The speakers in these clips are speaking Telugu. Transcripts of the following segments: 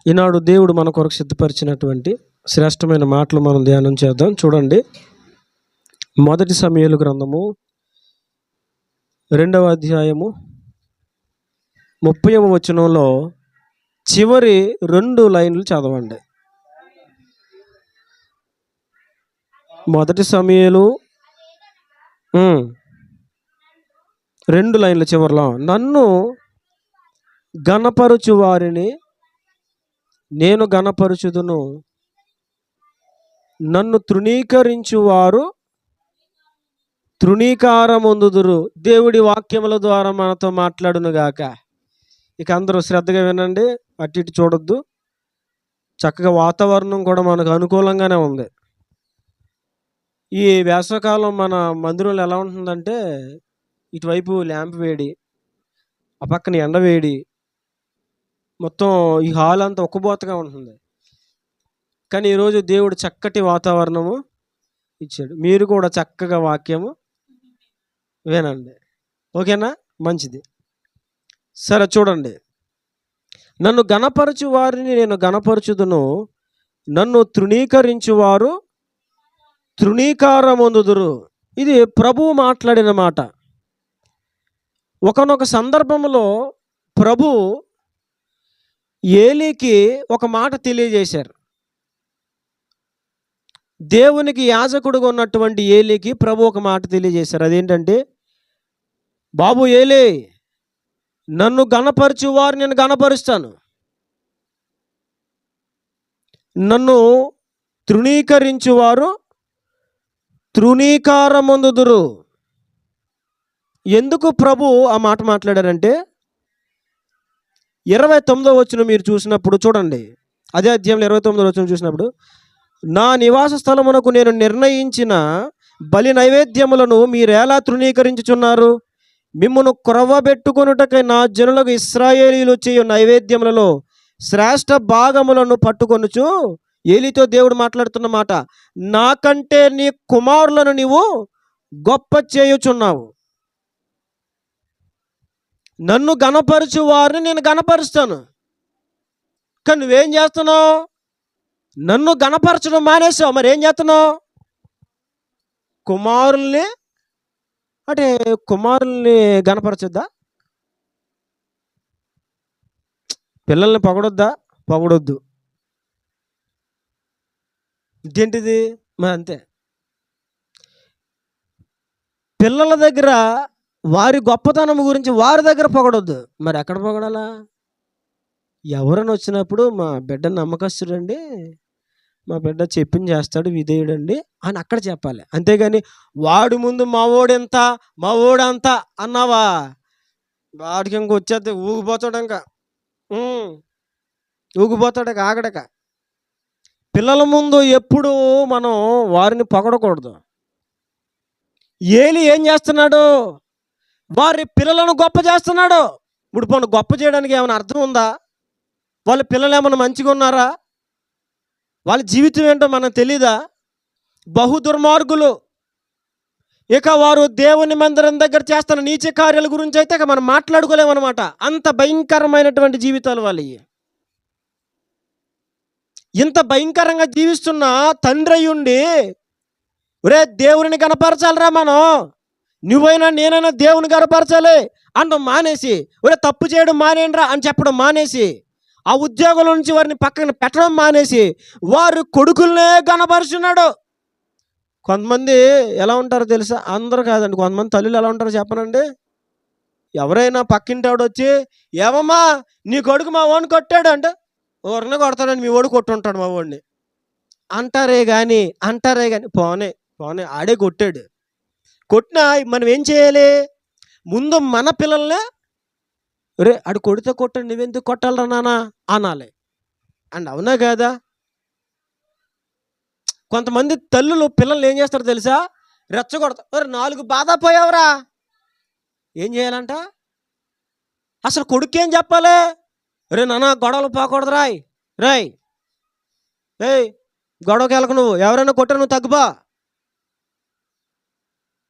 ఈనాడు దేవుడు మన కొరకు సిద్ధపరిచినటువంటి శ్రేష్టమైన మాటలు మనం ధ్యానం చేద్దాం. చూడండి, మొదటి సమూయేలు గ్రంథము 2వ అధ్యాయము 30వ వచనంలో చివరి 2 లైన్లు చదవండి. మొదటి సమూయేలు 2 లైన్ల చివరిలో, నన్ను గణపరుచు వారిని నేను గణపరుచుదును, నన్ను తృణీకరించువారు తృణీకారమొందుదురు. దేవుడి వాక్యముల ద్వారా మనతో మాట్లాడును గాక. ఇక అందరూ శ్రద్ధగా వినండి, అటు ఇటు చూడొద్దు. చక్కగా వాతావరణం కూడా మనకు అనుకూలంగానే ఉంది. ఈ వేసవకాలం మన మందిరంలో ఎలా ఉంటుందంటే, ఇటువైపు ల్యాంప్ వేడి, ఆ పక్కన ఎండ వేడి, మొత్తం ఈ హాల్ అంతా ఉక్కబోతగా ఉంటుంది. కానీ ఈరోజు దేవుడు చక్కటి వాతావరణము ఇచ్చాడు. మీరు కూడా చక్కగా వాక్యము వినండి, ఓకేనా? మంచిది. సరే, చూడండి, నన్ను గణపరచు వారిని నేను గణపరచుదును, నన్ను తృణీకరించువారు తృణీకారమొందుదురు. ఇది ప్రభువు మాట్లాడిన మాట. ఒకానొక సందర్భంలో ప్రభు ఏలీకి ఒక మాట తెలియజేశారు. దేవునికి యాజకుడుగా ఉన్నటువంటి ఏలీకి ప్రభు ఒక మాట తెలియజేశారు. అదేంటంటే, బాబు ఏలీ, నన్ను గణపరచువారు నేను గణపరుస్తాను, నన్ను తృణీకరించువారు తృణీకారమొందుదురు. ఎందుకు ప్రభు ఆ మాట మాట్లాడారంటే, 29వ వచనం మీరు చూసినప్పుడు చూడండి, అదే అధ్యాయంలో 29వ వచనం చూసినప్పుడు, నా నివాస స్థలమునకు నేను నిర్ణయించిన బలి నైవేద్యములను మీరెలా తృణీకరించుచున్నారు? మిమ్మును క్రొవ్వబెట్టుకొనుటకై నా జనులకు ఇశ్రాయేలీయులు చేయు నైవేద్యములలో శ్రేష్ఠ భాగములను పట్టుకొనుచు, ఏలీతో దేవుడు మాట్లాడుతున్న మాట, నాకంటే నీ కుమారులను నీవు గొప్ప చేయుచున్నావు, నన్ను గణపరచు వారిని నేను గణపరుస్తాను. కానీ నువ్వేం చేస్తున్నావు? నన్ను గణపరచడం మానేసావు. మరి ఏం చేస్తున్నావు? కుమారుల్ని, అంటే కుమారుల్ని గణపరచొద్దా? పిల్లల్ని పొగడొద్దా? పొగడొద్దు. ఇదేంటిది? మరి అంతే. పిల్లల దగ్గర వారి గొప్పతనం గురించి వారి దగ్గర పొగడొద్దు. మరి ఎక్కడ పొగడాలా? ఎవరైనా వచ్చినప్పుడు మా బిడ్డ నమ్మకస్తుడండి, మా బిడ్డ చెప్పింది చేస్తాడు, విధేయుడండి అని అక్కడ చెప్పాలి. అంతేగాని వాడి ముందు మా ఓడెంత మా ఓడంత అన్నావా, వాడికి ఇంక వచ్చేది ఊగిపోతాడు, ఇంకా ఊగిపోతాడక ఆగడక. పిల్లల ముందు ఎప్పుడు మనం వారిని పొగడకూడదు. ఏలి ఏం చేస్తున్నాడు? వారి పిల్లలను గొప్ప చేస్తున్నాడు. ఇప్పుడు పోను గొప్ప చేయడానికి ఏమైనా అర్థం ఉందా? వాళ్ళ పిల్లలు ఏమైనా మంచిగా ఉన్నారా? వాళ్ళ జీవితం ఏంటో మనకు తెలీదా? బహు దుర్మార్గులు. ఇక వారు దేవుని మందిరం దగ్గర చేస్తున్న నీచ కార్యాల గురించి అయితే ఇక మనం మాట్లాడుకోలేమన్నమాట. అంత భయంకరమైనటువంటి జీవితాలు వాళ్ళవి. ఇంత భయంకరంగా జీవిస్తున్న తండ్రి అయ్యుండి, ఒరే దేవుని కనపరచాలరా, మనం నువ్వైనా నేనైనా దేవుని కనపరచాలి అనడం మానేసి, ఒరే తప్పు చేయడం మానేయండిరా అని చెప్పడం మానేసి, ఆ ఉద్యోగుల నుంచి వారిని పక్కన పెట్టడం మానేసి వారు కొడుకులనే గణపరుచున్నాడు. కొంతమంది ఎలా ఉంటారో తెలుసా? అందరూ కాదండి, కొంతమంది తల్లులు ఎలా ఉంటారో చెప్పనండి. ఎవరైనా పక్కింటి ఆవిడ వచ్చి, ఏమమ్మా నీ కొడుకు మా వాడిని కొట్టాడు అంటే, ఎవరిని కొడతాడని మీ వాడు కొట్టుంటాడు మా వాడిని అంటారే కానీ పోనే పోనే ఆడే కొట్టాడు. కొట్టినా మనం ఏం చేయాలి? ముందు మన పిల్లల్నే, రే ఆడు కొడితే కొట్టండి, నువ్వెందుకు కొట్టాలరా నాన్న అనాలి. అండ్ అవునా కాదా? కొంతమంది తల్లులు పిల్లల్ని ఏం చేస్తారో తెలుసా? రెచ్చగొడతారు. 4 బాధ పోయావురా, ఏం చేయాలంట? అసలు కొడుకు ఏం చెప్పాలి? రే నాన్న గొడవలు పోకూడదు రాయ్ రాయ్, ఏయ్ గొడవకి వెళ్ళకు, నువ్వు ఎవరైనా కొట్టారు నువ్వు తగ్గుబా,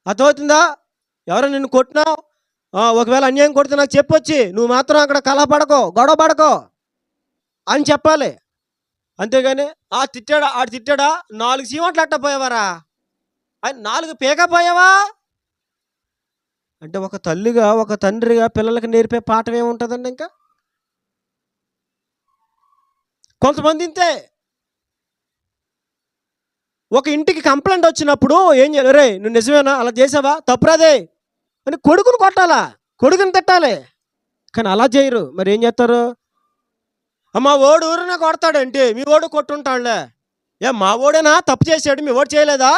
అర్థమవుతుందా? ఎవరైనా నిన్ను కొట్టినావు, ఒకవేళ అన్యాయం కొడితే నాకు చెప్పొచ్చి, నువ్వు మాత్రం అక్కడ కలహపడకో, గొడవ పడకో అని చెప్పాలి. అంతేగాని తిట్టాడా ఆడు తిట్టాడా 4 చీమట్లు అట్టపోయావారా అని 4 పీకపోయావా అంటే ఒక తల్లిగా ఒక తండ్రిగా పిల్లలకి నేర్పే పాఠం ఏముంటుందండి? ఇంకా కొంతమంది ఇంతే. ఒక ఇంటికి కంప్లైంట్ వచ్చినప్పుడు ఏం చేయాలి? రే నువ్వు నిజమేనా అలా చేసావా తప్పురాదే అని కొడుకుని కొట్టాలా, కొడుకుని తిట్టాలి. కానీ అలా చేయరు. మరి ఏం చేస్తారు? మా ఓడు ఊరినే కొడతాడంటే మీ ఓడు కొట్టుంటాడులే. మా ఓడేనా తప్పు చేశాడు, మీ ఓడు చేయలేదా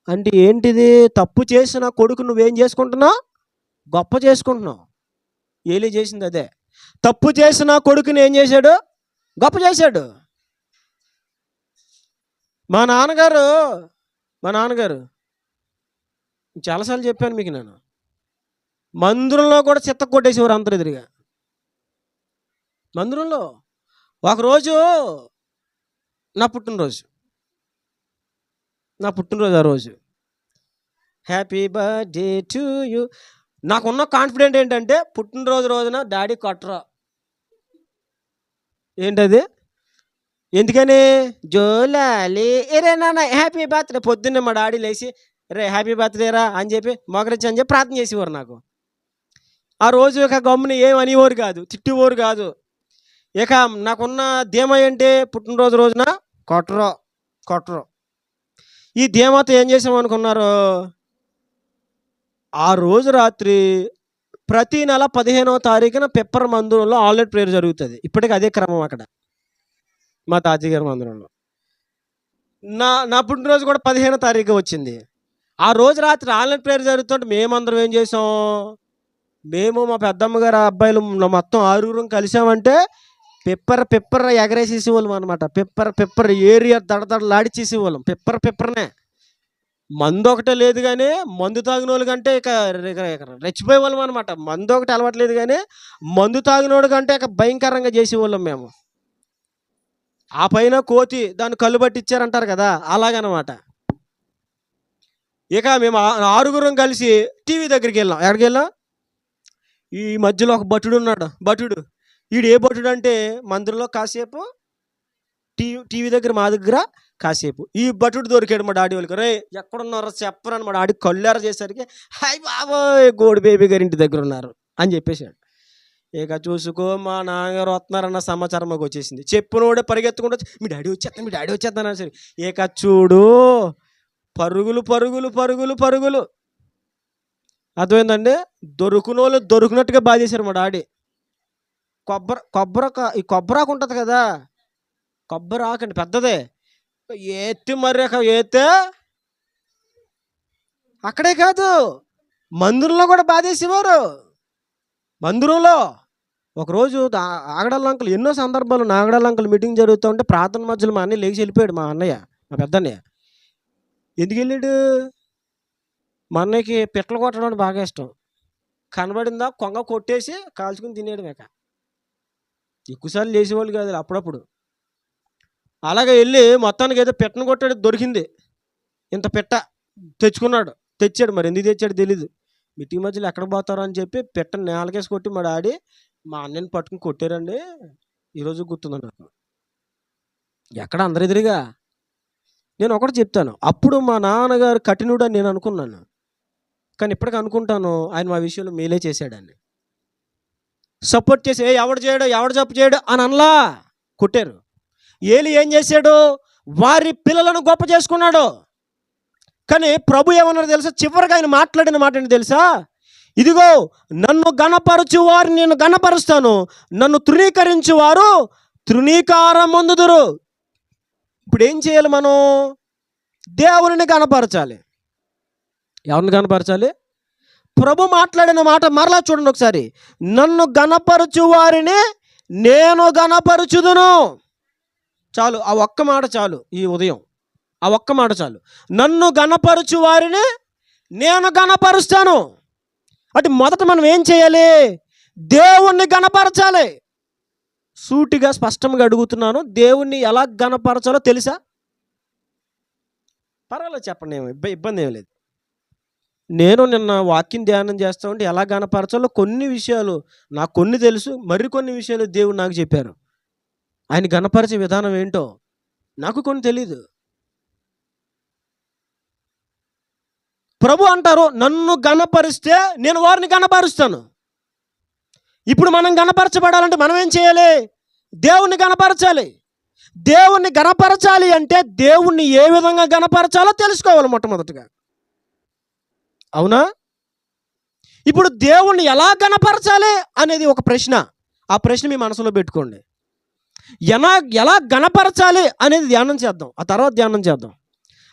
అంటే ఏంటిది? తప్పు చేసిన కొడుకు నువ్వేం చేసుకుంటున్నావు? గొప్ప చేసుకుంటున్నావు. ఏలీ చేసింది అదే. తప్పు చేసిన కొడుకుని ఏం చేశాడు? గొప్ప చేశాడు. మా నాన్నగారు చాలాసార్లు చెప్పాను మీకు, నేను మందిరంలో కూడా చెత్త కొట్టేసేవారు అందరు ఎదురుగా. మందిరంలో ఒకరోజు నా పుట్టినరోజు ఆ రోజు హ్యాపీ బర్త్డే టు యూ. నాకున్న కాన్ఫిడెంట్ ఏంటంటే పుట్టినరోజు రోజున డాడీ కొట్టరా. ఏంటది? ఎందుకని? జోలాలి రే నాన్న హ్యాపీ బర్త్డే. పొద్దున్నే మా డాడీ లేచి రే హ్యాపీ బర్త్డే రా అని చెప్పి మొగరిచ్చి అని చెప్పి ప్రార్థన చేసేవారు నాకు. ఆ రోజు ఇక గమ్ముని ఏం అనేవారు కాదు, తిట్టేవారు కాదు. ఇక నాకున్న ధీమా ఏంటి? పుట్టినరోజు రోజున కొట్టరు. ఈ ధీమాతో ఏం చేసామనుకున్నారు? ఆ రోజు రాత్రి ప్రతి నెల 15వ తారీఖున పెప్పర్ మందిరంలో ఆల్రెడీ ప్రేయర్ జరుగుతుంది. ఇప్పటికీ అదే క్రమం అక్కడ మా తాతయ్య గారి మందిరంలో. నా పుట్టినరోజు కూడా 15వ తారీఖు వచ్చింది. ఆ రోజు రాత్రి ఆన్లైన్ ప్రేయర్ జరుగుతుంటే మేమందరం ఏం చేసాం? మేము మా పెద్దమ్మ గారు అబ్బాయిలు మొత్తం 6 కలిసామంటే పెప్పర్ ఎగరేసేసేవాళ్ళం అనమాట. పెప్పర్ ఏరియా దడదడలాడిచేసేవాళ్ళం. పెప్పర్నే. మందు ఒకటే లేదు కానీ మందు తాగిన వాళ్ళు కంటే ఇక రెచ్చిపోయే వాళ్ళం అనమాట. మందు ఒకటి అలవాట్లేదు కానీ మందు తాగినోడు కంటే ఇక భయంకరంగా చేసేవాళ్ళం మేము. ఆ పైన కోతి దాన్ని కళ్ళు పట్టించారంటారు కదా, అలాగనమాట. ఇక మేము 6 కలిసి టీవీ దగ్గరికి వెళ్ళాం. ఎక్కడికి వెళ్ళాం? ఈ మధ్యలో ఒక భటుడు ఉన్నాడు. ఈడు ఏ భటుడు అంటే మందిరంలో కాసేపు, టీవీ దగ్గర మా దగ్గర కాసేపు. ఈ భటుడు దొరికాడు మా డాడీ వాళ్ళకి. రే ఎక్కడున్నారో చెప్పరని మా డాడీ కళ్ళార చేసరికి హాయ్ బాబోయ్ గోడి బేబీ గారి ఇంటి దగ్గర ఉన్నారు అని చెప్పేశాడు. ఇక చూసుకో మా నాన్నగారు వస్తున్నారన్న సమాచారం మాకు వచ్చేసింది. చెప్పినోడే పరిగెత్తుకుంటూ వచ్చి మీ డాడీ వచ్చేస్తాను సరే. ఇక చూడు పరుగులు అర్థమైందండి. దొరుకునోళ్ళు దొరికినట్టుగా బాధేశారు మా డాడీ. ఈ కొబ్బరాకు ఉంటుంది కదా, కొబ్బరాకండి పెద్దదే, ఎత్తి మర్యాక ఏతే అక్కడే కాదు మందిరంలో కూడా బాధేసేవారు. మందిరంలో ఒకరోజు ఆగడాల అంకుల్, ఎన్నో సందర్భాలు నాగడాల అంకుల్ మీటింగ్ జరుగుతూ ఉంటే ప్రార్థన మధ్యలో మా అన్నయ్య లేచి వెళ్ళిపోయాడు. మా పెద్దన్నయ్య ఎందుకు వెళ్ళాడు? మా అన్నయ్యకి పిట్టలు కొట్టడం బాగా ఇష్టం. కనబడిందా కొంగ కొట్టేసి కాల్చుకుని తినేయడం. ఎక్కువసార్లు చేసేవాళ్ళు కాదు, అప్పుడప్పుడు. అలాగే వెళ్ళి మొత్తానికి ఏదో పిట్టను కొట్టాడు, దొరికింది. ఇంత పిట్ట తెచ్చాడు. మరి ఎందుకు తెచ్చాడు తెలీదు. మీటింగ్ మధ్యలో ఎక్కడ పోతారో అని చెప్పి పిట్టను నేలకేసి కొట్టి మా డాడీ మా అన్నయ్యని పట్టుకుని కొట్టారండి. ఈరోజు గుర్తుంది నాకు. ఎక్కడ అందరు ఎదురుగా. నేను ఒకటి చెప్తాను, అప్పుడు మా నాన్నగారు కఠినుడు అని నేను అనుకున్నాను. కానీ ఇప్పటికీ అనుకుంటాను ఆయన మా విషయంలో మేలే చేశాడని. సపోర్ట్ చేసి ఎవడు జప్పు చేయడు అని అనలా, కొట్టారు. ఏలి ఏం చేశాడు? వారి పిల్లలను గొప్ప చేసుకున్నాడు. కానీ ప్రభు ఏమన్నాడు తెలుసా? చివరిగా ఆయన మాట్లాడిన మాట ఏంటి తెలుసా? ఇదిగో నన్ను గణపరచు వారు నేను గణపరుస్తాను, నన్ను తృణీకరించు వారు తృణీకారం పొందుదురు. ఇప్పుడు ఏం చేయాలి? మనం దేవుని గణపరచాలి. ఎవరిని గణపరచాలి? ప్రభు మాట్లాడిన మాట మరలా చూడండి ఒకసారి. నన్ను గణపరచు వారిని నేను గణపరచుదును. చాలు, ఆ ఒక్క మాట చాలు. ఈ ఉదయం ఆ ఒక్క మాట చాలు. నన్ను గణపరచు వారిని నేను గణపరుస్తాను. అంటే మొదట మనం ఏం చేయాలి? దేవుణ్ణి గణపరచాలి. సూటిగా స్పష్టంగా అడుగుతున్నాను, దేవుణ్ణి ఎలా గణపరచాలో తెలుసా? పర్వాలేదు చెప్పండి, ఇబ్బంది ఏం లేదు. నేను నిన్న వాక్యం ధ్యానం చేస్తూ ఉంటే ఎలా గణపరచాలో కొన్ని విషయాలు నాకు తెలుసు, మరికొన్ని విషయాలు దేవుడు నాకు చెప్పారు. ఆయన గణపరిచే విధానం ఏంటో నాకు కొన్ని తెలీదు. ప్రభు అంటారు, నన్ను గణపరిస్తే నేను వారిని గణపరుస్తాను. ఇప్పుడు మనం గణపరచబడాలంటే మనం ఏం చేయాలి? దేవుణ్ణి గణపరచాలి. దేవుణ్ణి గణపరచాలి అంటే దేవుణ్ణి ఏ విధంగా గణపరచాలో తెలుసుకోవాలి మొట్టమొదటిగా. అవునా? ఇప్పుడు దేవుణ్ణి ఎలా గణపరచాలి అనేది ఒక ప్రశ్న. ఆ ప్రశ్న మీ మనసులో పెట్టుకోండి. ఎలా గణపరచాలి అనేది ధ్యానం చేద్దాం, ఆ తర్వాత ధ్యానం చేద్దాం.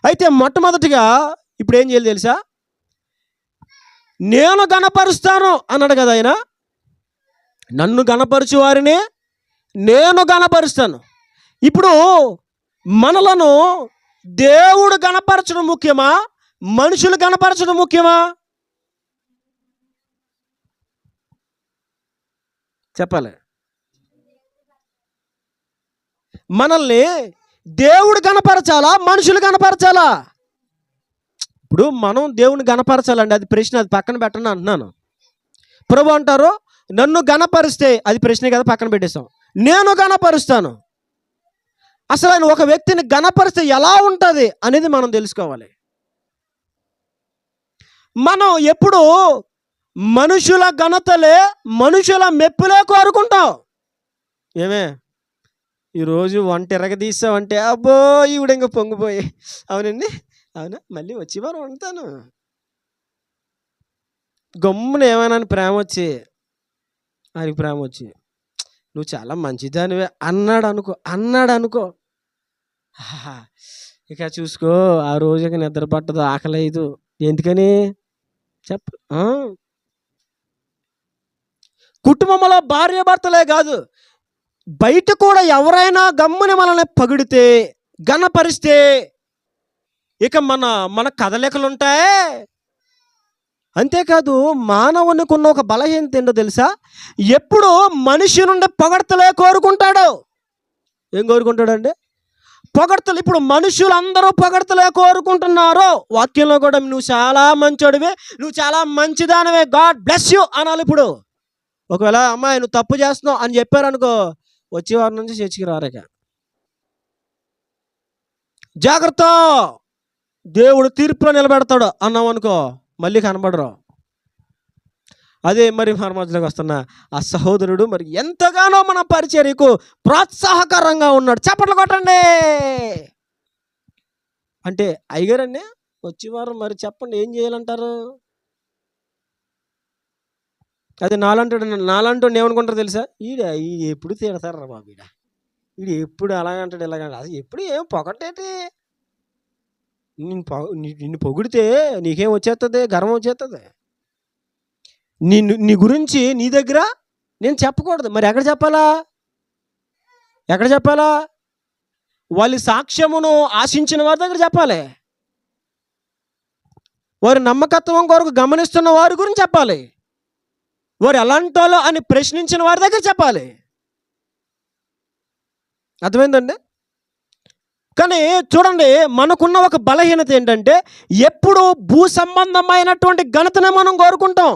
అయితే మొట్టమొదటిగా ఇప్పుడు ఏం చేయాలి తెలుసా? నేను గణపరుస్తాను అన్నాడు కదా ఆయన. నన్ను గణపరచు వారిని నేను గణపరుస్తాను. ఇప్పుడు మనలను దేవుడు గణపరచడం ముఖ్యమా, మనుషులు గణపరచడం ముఖ్యమా? చెప్పాలి. మనల్ని దేవుడు గణపరచాలా, మనుషులు గణపరచాలా? ఇప్పుడు మనం దేవుని గణపరచాలండి, అది ప్రశ్న, అది పక్కన పెట్టండి అంటున్నాను. ప్రభు అంటారు, నన్ను గణపరిస్తే, అది ప్రశ్నే కదా, పక్కన పెట్టేశాం. నేను గణపరుస్తాను. అసలు ఆయన ఒక వ్యక్తిని గణపరిస్తే ఎలా ఉంటుంది అనేది మనం తెలుసుకోవాలి. మనం ఎప్పుడు మనుషుల ఘనతలే, మనుషుల మెప్పులే కోరుకుంటాం. ఏమే ఈరోజు వంట ఎరగదీసావంటే అబ్బో ఈవిడ ఇంకా పొంగిపోయి, అవునండి, అవునా, మళ్ళీ వచ్చి వారు వండుతాను. గమ్మున ఏమైనా ప్రేమ వచ్చి, ఆయనకి ప్రేమ వచ్చి, నువ్వు చాలా మంచిదానివే అన్నాడు అనుకో, ఇక చూసుకో, ఆ రోజు ఇక నిద్ర పట్టదు, ఆకలేదు. ఎందుకని చెప్ప కుటుంబంలో భార్య భర్తలే కాదు, బయట కూడా ఎవరైనా గమ్ముని మనల్ని పొగిడితే, గణపరిస్తే ఇక మన కదలికలు ఉంటాయి. అంతేకాదు, మానవునికి ఉన్న ఒక బలహీనత ఏంటో తెలుసా? ఎప్పుడు మనిషి నుండి పొగడ్తలే కోరుకుంటాడు. ఏం కోరుకుంటాడండి? పొగడ్తలు. ఇప్పుడు మనుషులందరూ పొగడ్తలే కోరుకుంటున్నారు. వాక్యంలో కూడా నువ్వు చాలా మంచోడివే, నువ్వు చాలా మంచిదానివే, గాడ్ బ్లెస్ యూ అనాలి. ఇప్పుడు ఒకవేళ అమ్మాయి నువ్వు తప్పు చేస్తున్నావు అని చెప్పారనుకో, వచ్చే వారి నుంచి చర్చికి రారేక. జాగ్రత్త, దేవుడు తీర్పులో నిలబెడతాడు అన్నాం అనుకో, మళ్ళీ కనబడరు. అదే మరి మన మధ్యలోకి వస్తున్న ఆ సహోదరుడు మరి ఎంతగానో మన పరిచర్యకు ప్రోత్సాహకరంగా ఉన్నాడు. చప్పట్లు కొట్టండి. అంటే అయ్యగారండి వచ్చే వారం మరి చెప్పండి ఏం చేయాలంటారు? అది నాలంటూ ఏమనుకుంటారు తెలుసా? ఈడ ఎప్పుడు తిడతారా బాబు, ఈడు ఎప్పుడు అలాగంటాడు ఇలాగంటాడు, అది ఎప్పుడు ఏం పొగట్టేటి, నిన్ను పొగిడితే నీకేం వచ్చేస్తుంది? గర్వం వచ్చేస్తుంది. నీ గురించి నీ దగ్గర నేను చెప్పకూడదు. మరి ఎక్కడ చెప్పాలా? వాళ్ళ సాక్ష్యమును ఆశించిన వారి దగ్గర చెప్పాలి. వారి నమ్మకత్వం కొరకు గమనిస్తున్న వారి గురించి చెప్పాలి. వారు ఎలాంటోలో అని ప్రశ్నించిన వారి దగ్గర చెప్పాలి. అర్థమైందండి? కానీ చూడండి, మనకున్న ఒక బలహీనత ఏంటంటే ఎప్పుడు భూ సంబంధమైనటువంటి ఘనతనే మనం కోరుకుంటాం.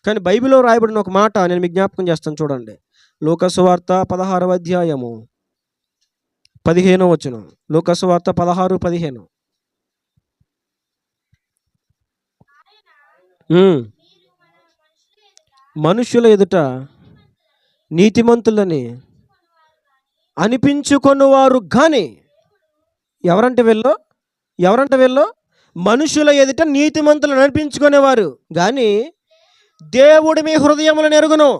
కానీ బైబిల్లో రాయబడిన ఒక మాట నేను మీకు జ్ఞాపకం చేస్తాను. చూడండి, లూకా సువార్త 16వ అధ్యాయము 15వ వచనం. లూకా సువార్త 16:15. మనుషుల ఎదుట నీతిమంతులని అనిపించుకొనువారు కానీ, ఎవరంటే వీళ్ళు మనుషుల ఎదుట నీతిమంతులను అనిపించుకునేవారు కానీ దేవుడు మీ హృదయములను ఎరుగును.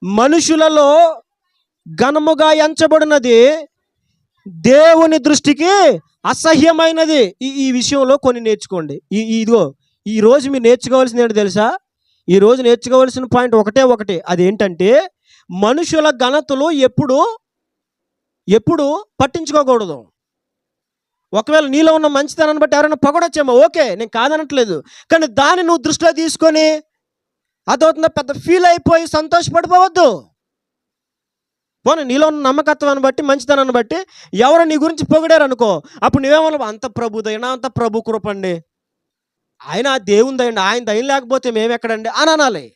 మనుషులలో ఘనముగా ఎంచబడినది దేవుని దృష్టికి అసహ్యమైనది. ఈ విషయంలో కొన్ని నేర్చుకోండి. ఇదిగో ఈరోజు మీరు నేర్చుకోవాల్సింది ఏంటో తెలుసా? ఈరోజు నేర్చుకోవాల్సిన పాయింట్ ఒకటే. అదేంటంటే మనుషుల ఘనతలు ఎప్పుడు పట్టించుకోకూడదు. ఒకవేళ నీలో ఉన్న మంచితనాన్ని బట్టి ఎవరైనా పొగడొచ్చేమో, ఓకే, నేను కాదనట్లేదు. కానీ దాన్ని నువ్వు దృష్టిలో తీసుకొని అదవుతుందా పెద్ద ఫీల్ అయిపోయి సంతోషపడిపోవద్దు. పోనీ నీలో ఉన్న నమ్మకత్వాన్ని బట్టి, మంచితనాన్ని బట్టి ఎవరు నీ గురించి పొగిడారు అనుకో, అప్పుడు నువ్వేమన్నా అంత ప్రభు దయనా, అంత ప్రభు కృపండి, ఆయన దేవుని దయండి, ఆయన దయం లేకపోతే మేమెక్కడండి అని అనాలి.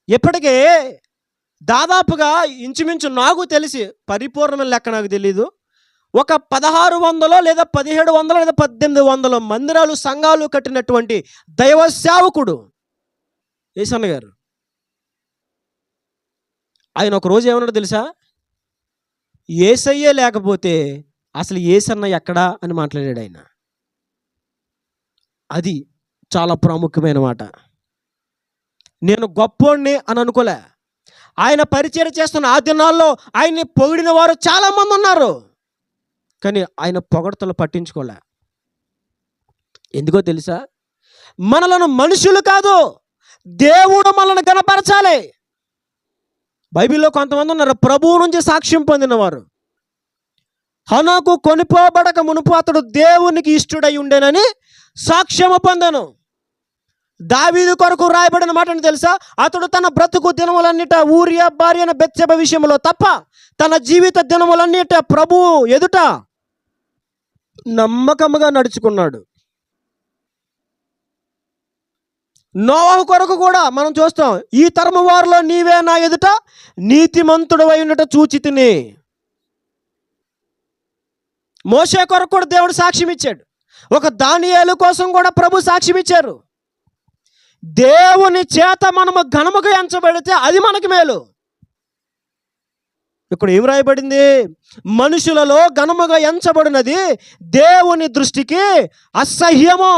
ఇప్పటికే దాదాపుగా ఇంచుమించు నాకు తెలిసి పరిపూర్ణమైన లెక్క నాకు తెలీదు, ఒక 1600 లేదా 1700 లేదా 1800 మందిరాలు సంఘాలు కట్టినటువంటి దైవ సేవకుడు యేసన్న గారు. ఆయన ఒక రోజు ఏమన్నాడు తెలుసా? యేసయ్యే లేకపోతే అసలు యేసన్న ఎక్కడా అని మాట్లాడాడు ఆయన. అది చాలా ప్రాముఖ్యమైన మాట. నేను గొప్పోడిని అని అనుకోలే. ఆయన పరిచయం చేస్తున్న ఆ దినాల్లో ఆయన్ని పొగిడిన వారు చాలామంది ఉన్నారు, కానీ ఆయన పొగడ్తలు పట్టించుకోలే. ఎందుకో తెలుసా? మనలను మనుషులు కాదు, దేవుడు మనల్ని గణపరచాలి. బైబిల్లో కొంతమంది ఉన్నారు ప్రభువు నుంచి సాక్ష్యం పొందినవారు. హనోకు కొనిపోబడక మునుపు అతడు దేవునికి ఇష్టడై ఉండేనని సాక్ష్యము పొందెను. దావీదు కొరకు రాయబడిన మాటను తెలుసా? అతడు తన బ్రతుకు దినములన్నిట ఊరియా భార్యన బెత్షెబ విషయంలో తప్ప తన జీవిత దినములన్నిట ప్రభువు ఎదుట నమ్మకముగా నడుచుకున్నాడు. నోవహు కొరకు కూడా మనం చూస్తాం, ఈ తరము వారిలో నీవే నా ఎదుట నీతిమంతుడవై ఉండట చూచితిని. మోషే కొరకు కూడా దేవుడు సాక్ష్యం ఇచ్చాడు. ఒక దానియేలు కోసం కూడా ప్రభు సాక్ష్యం ఇచ్చారు. దేవుని చేత మనము ఘనముగా ఎంచబడితే అది మనకి మేలు. ఇక్కడ ఏం రాయబడింది? మనుషులలో ఘనముగా ఎంచబడినది దేవుని దృష్టికి అసహ్యము.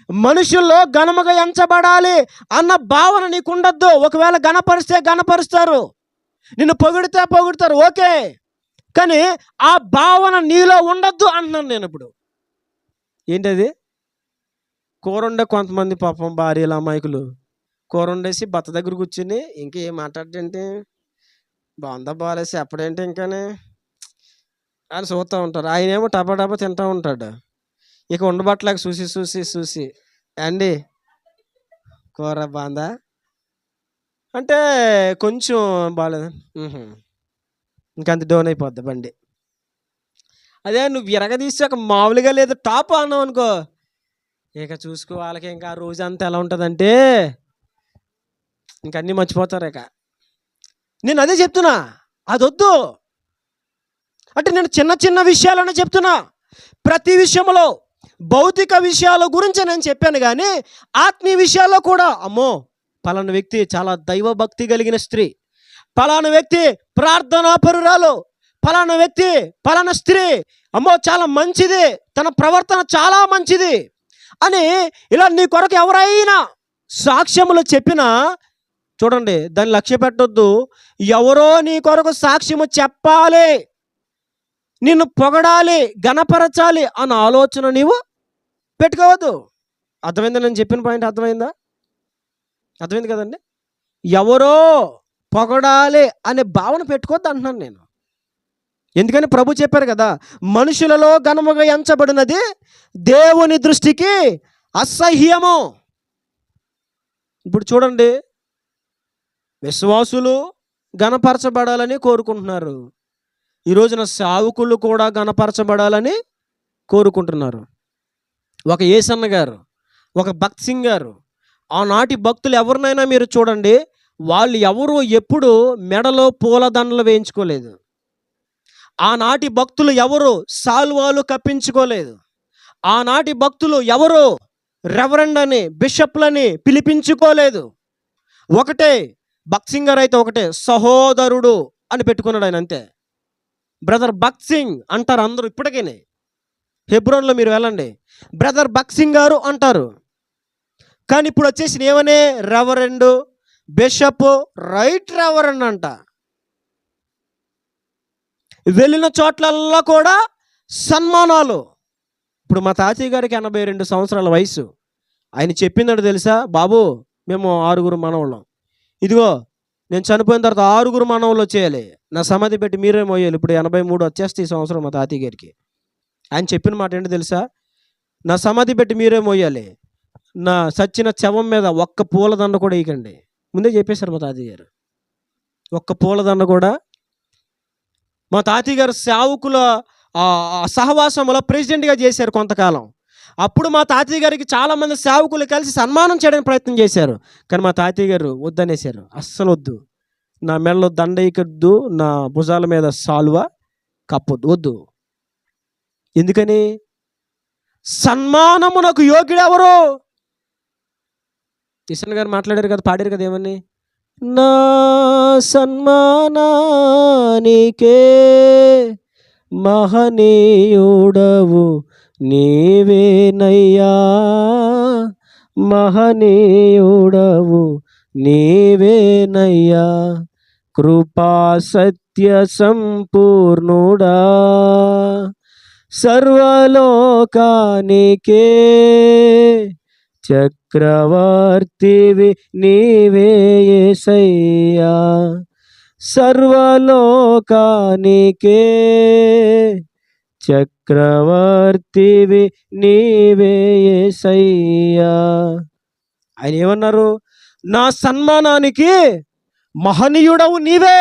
మనుషుల్లో ఘనముగా ఎంచబడాలి అన్న భావన నీకు ఉండద్దు. ఒకవేళ ఘనపరిస్తే ఘనపరుస్తారు, నిన్ను పొగిడితే పొగుడుతారు, ఓకే, కానీ ఆ భావన నీలో ఉండద్దు అంటున్నాను నేను. ఇప్పుడు ఏంటది? కూరండే కొంతమంది పాపం భార్యలు అమాయకులు కూర వండేసి భర్త దగ్గర కూర్చుని ఇంకేం మాట్లాడేంటి, బాగుందా బాగాలేసి అప్పుడేంటి ఇంకానే అని చూస్తూ ఉంటారు. ఆయనేమో టపా టపా తింటూ ఉంటాడు. ఇక ఉండబట్టలేక చూసి చూసి చూసి అండి కూర బాగుందా అంటే కొంచెం బాగాలేదు, ఇంకంత డౌన్ అయిపోద్ది బండి. అదే నువ్వు విరగదీసి ఒక మామూలుగా లేదు టాప్ అన్నావు అనుకో, ఇక చూసుకో వాళ్ళకి ఇంకా ఆ రోజు అంతా ఎలా ఉంటుందంటే ఇంకన్నీ మర్చిపోతారు. ఇక నేను అదే చెప్తున్నా, అదొద్దు. అంటే నేను చిన్న చిన్న విషయాలనే చెప్తున్నా. ప్రతి విషయంలో భౌతిక విషయాల గురించి నేను చెప్పాను, కానీ ఆత్మీయ విషయాల్లో కూడా అమ్మో పలానా వ్యక్తి చాలా దైవభక్తి కలిగిన స్త్రీ, పలానా వ్యక్తి ప్రార్థనా పరురాలు, పలానా వ్యక్తి పలానా స్త్రీ అమ్మో చాలా మంచిది, తన ప్రవర్తన చాలా మంచిది అని ఇలా నీ కొరకు ఎవరైనా సాక్ష్యములు చెప్పినా చూడండి, దాన్ని లక్ష్య పెట్టొద్దు. ఎవరో నీ కొరకు సాక్ష్యము చెప్పాలి, నిన్ను పొగడాలి, గణపరచాలి అన్న ఆలోచన నీవు పెట్టుకోవద్దు. అర్థమైందా? నేను చెప్పిన పాయింట్ అర్థమైందా? అర్థమైంది కదండి? ఎవరో పొగడాలి అనే భావన పెట్టుకోవద్దు అంటున్నాను నేను. ఎందుకని ప్రభు చెప్పారు కదా, మనుషులలో ఘనముగా ఎంచబడినది దేవుని దృష్టికి అసహ్యము. ఇప్పుడు చూడండి, విశ్వాసులు ఘనపరచబడాలని కోరుకుంటున్నారు. ఈ రోజున సేవకులు కూడా ఘనపరచబడాలని కోరుకుంటున్నారు. ఒక యేసన్న గారు, ఒక భక్త్ సింగ్ గారు, ఆనాటి భక్తులు ఎవరినైనా మీరు చూడండి, వాళ్ళు ఎవరు ఎప్పుడు మెడలో పూలదండలు వేయించుకోలేదు. ఆనాటి భక్తులు ఎవరు సాల్వాలు కప్పించుకోలేదు. ఆనాటి భక్తులు ఎవరు రెవరెండ్ అని బిషప్లని పిలిపించుకోలేదు. ఒకటే భక్త్ సింగ్ గారు అయితే ఒకటే సహోదరుడు అని పెట్టుకున్నాడు ఆయన, అంతే. బ్రదర్ భక్త్ సింగ్ అంటారు అందరూ ఇప్పటికీ. హెబ్రోన్లో మీరు వెళ్ళండి, బ్రదర్ భక్త్ సింగ్ గారు అంటారు. కానీ ఇప్పుడు వచ్చేసి ఏమనే రెవరెండు, బిషప్, రైట్ రెవరెండ్ అంట. వెళ్ళిన చోట్లల్లో కూడా సన్మానాలు. ఇప్పుడు మా తాతయ్య గారికి 82 సంవత్సరాల వయసు. ఆయన చెప్పిందట తెలుసా, బాబు మేము 6 మనవుళ్ళం, ఇదిగో నేను చనిపోయిన తర్వాత 6 మనవులు వచ్చేయాలి, నా సమాధి పెట్టి మీరే మోయాలి. ఇప్పుడు 83 వచ్చేస్తే ఈ సంవత్సరం మా తాతయ్య గారికి. ఆయన చెప్పిన మాట ఏంటో తెలుసా, నా సమాధి పెట్టి మీరే మోయాలి, నా సచ్చిన శవం మీద ఒక్క పూలదండ కూడా వేయకండి. ముందే చెప్పేశారు మా తాతయ్య గారు. ఒక్క పూలదండ కూడా. మా తాతయ్య గారు సేవకుల సహవాసంలో ప్రెసిడెంట్గా చేశారు కొంతకాలం. అప్పుడు మా తాతయ్య గారికి చాలామంది సేవకులు కలిసి సన్మానం చేయడానికి ప్రయత్నం చేశారు, కానీ మా తాతయ్య గారు వద్దనేశారు. అస్సలు వద్దు, నా మెడలో దండ ఎక్కద్దు, నా భుజాల మీద సాల్వ కప్పొద్దు, వద్దు. ఎందుకని? సన్మానమునకు యోగ్యుడు ఎవరు? కిషన్ గారు మాట్లాడారు కదా, పాడారు కదా, ఏమని? నా సన్మానానికే మహనీయుడవు నీవేనయ్యా, మహనీయుడవు నీవేనయ్యా, కృపా సత్య సంపూర్ణుడా, సర్వలోకానికే చక్రవర్తివి నీవే యేసయ్యా, సర్వలోకానికే చక్రవర్తివి నీవే యేసయ్యా. ఆయన ఏమన్నారు? నా సన్మానానికి మహనీయుడవు నీవే.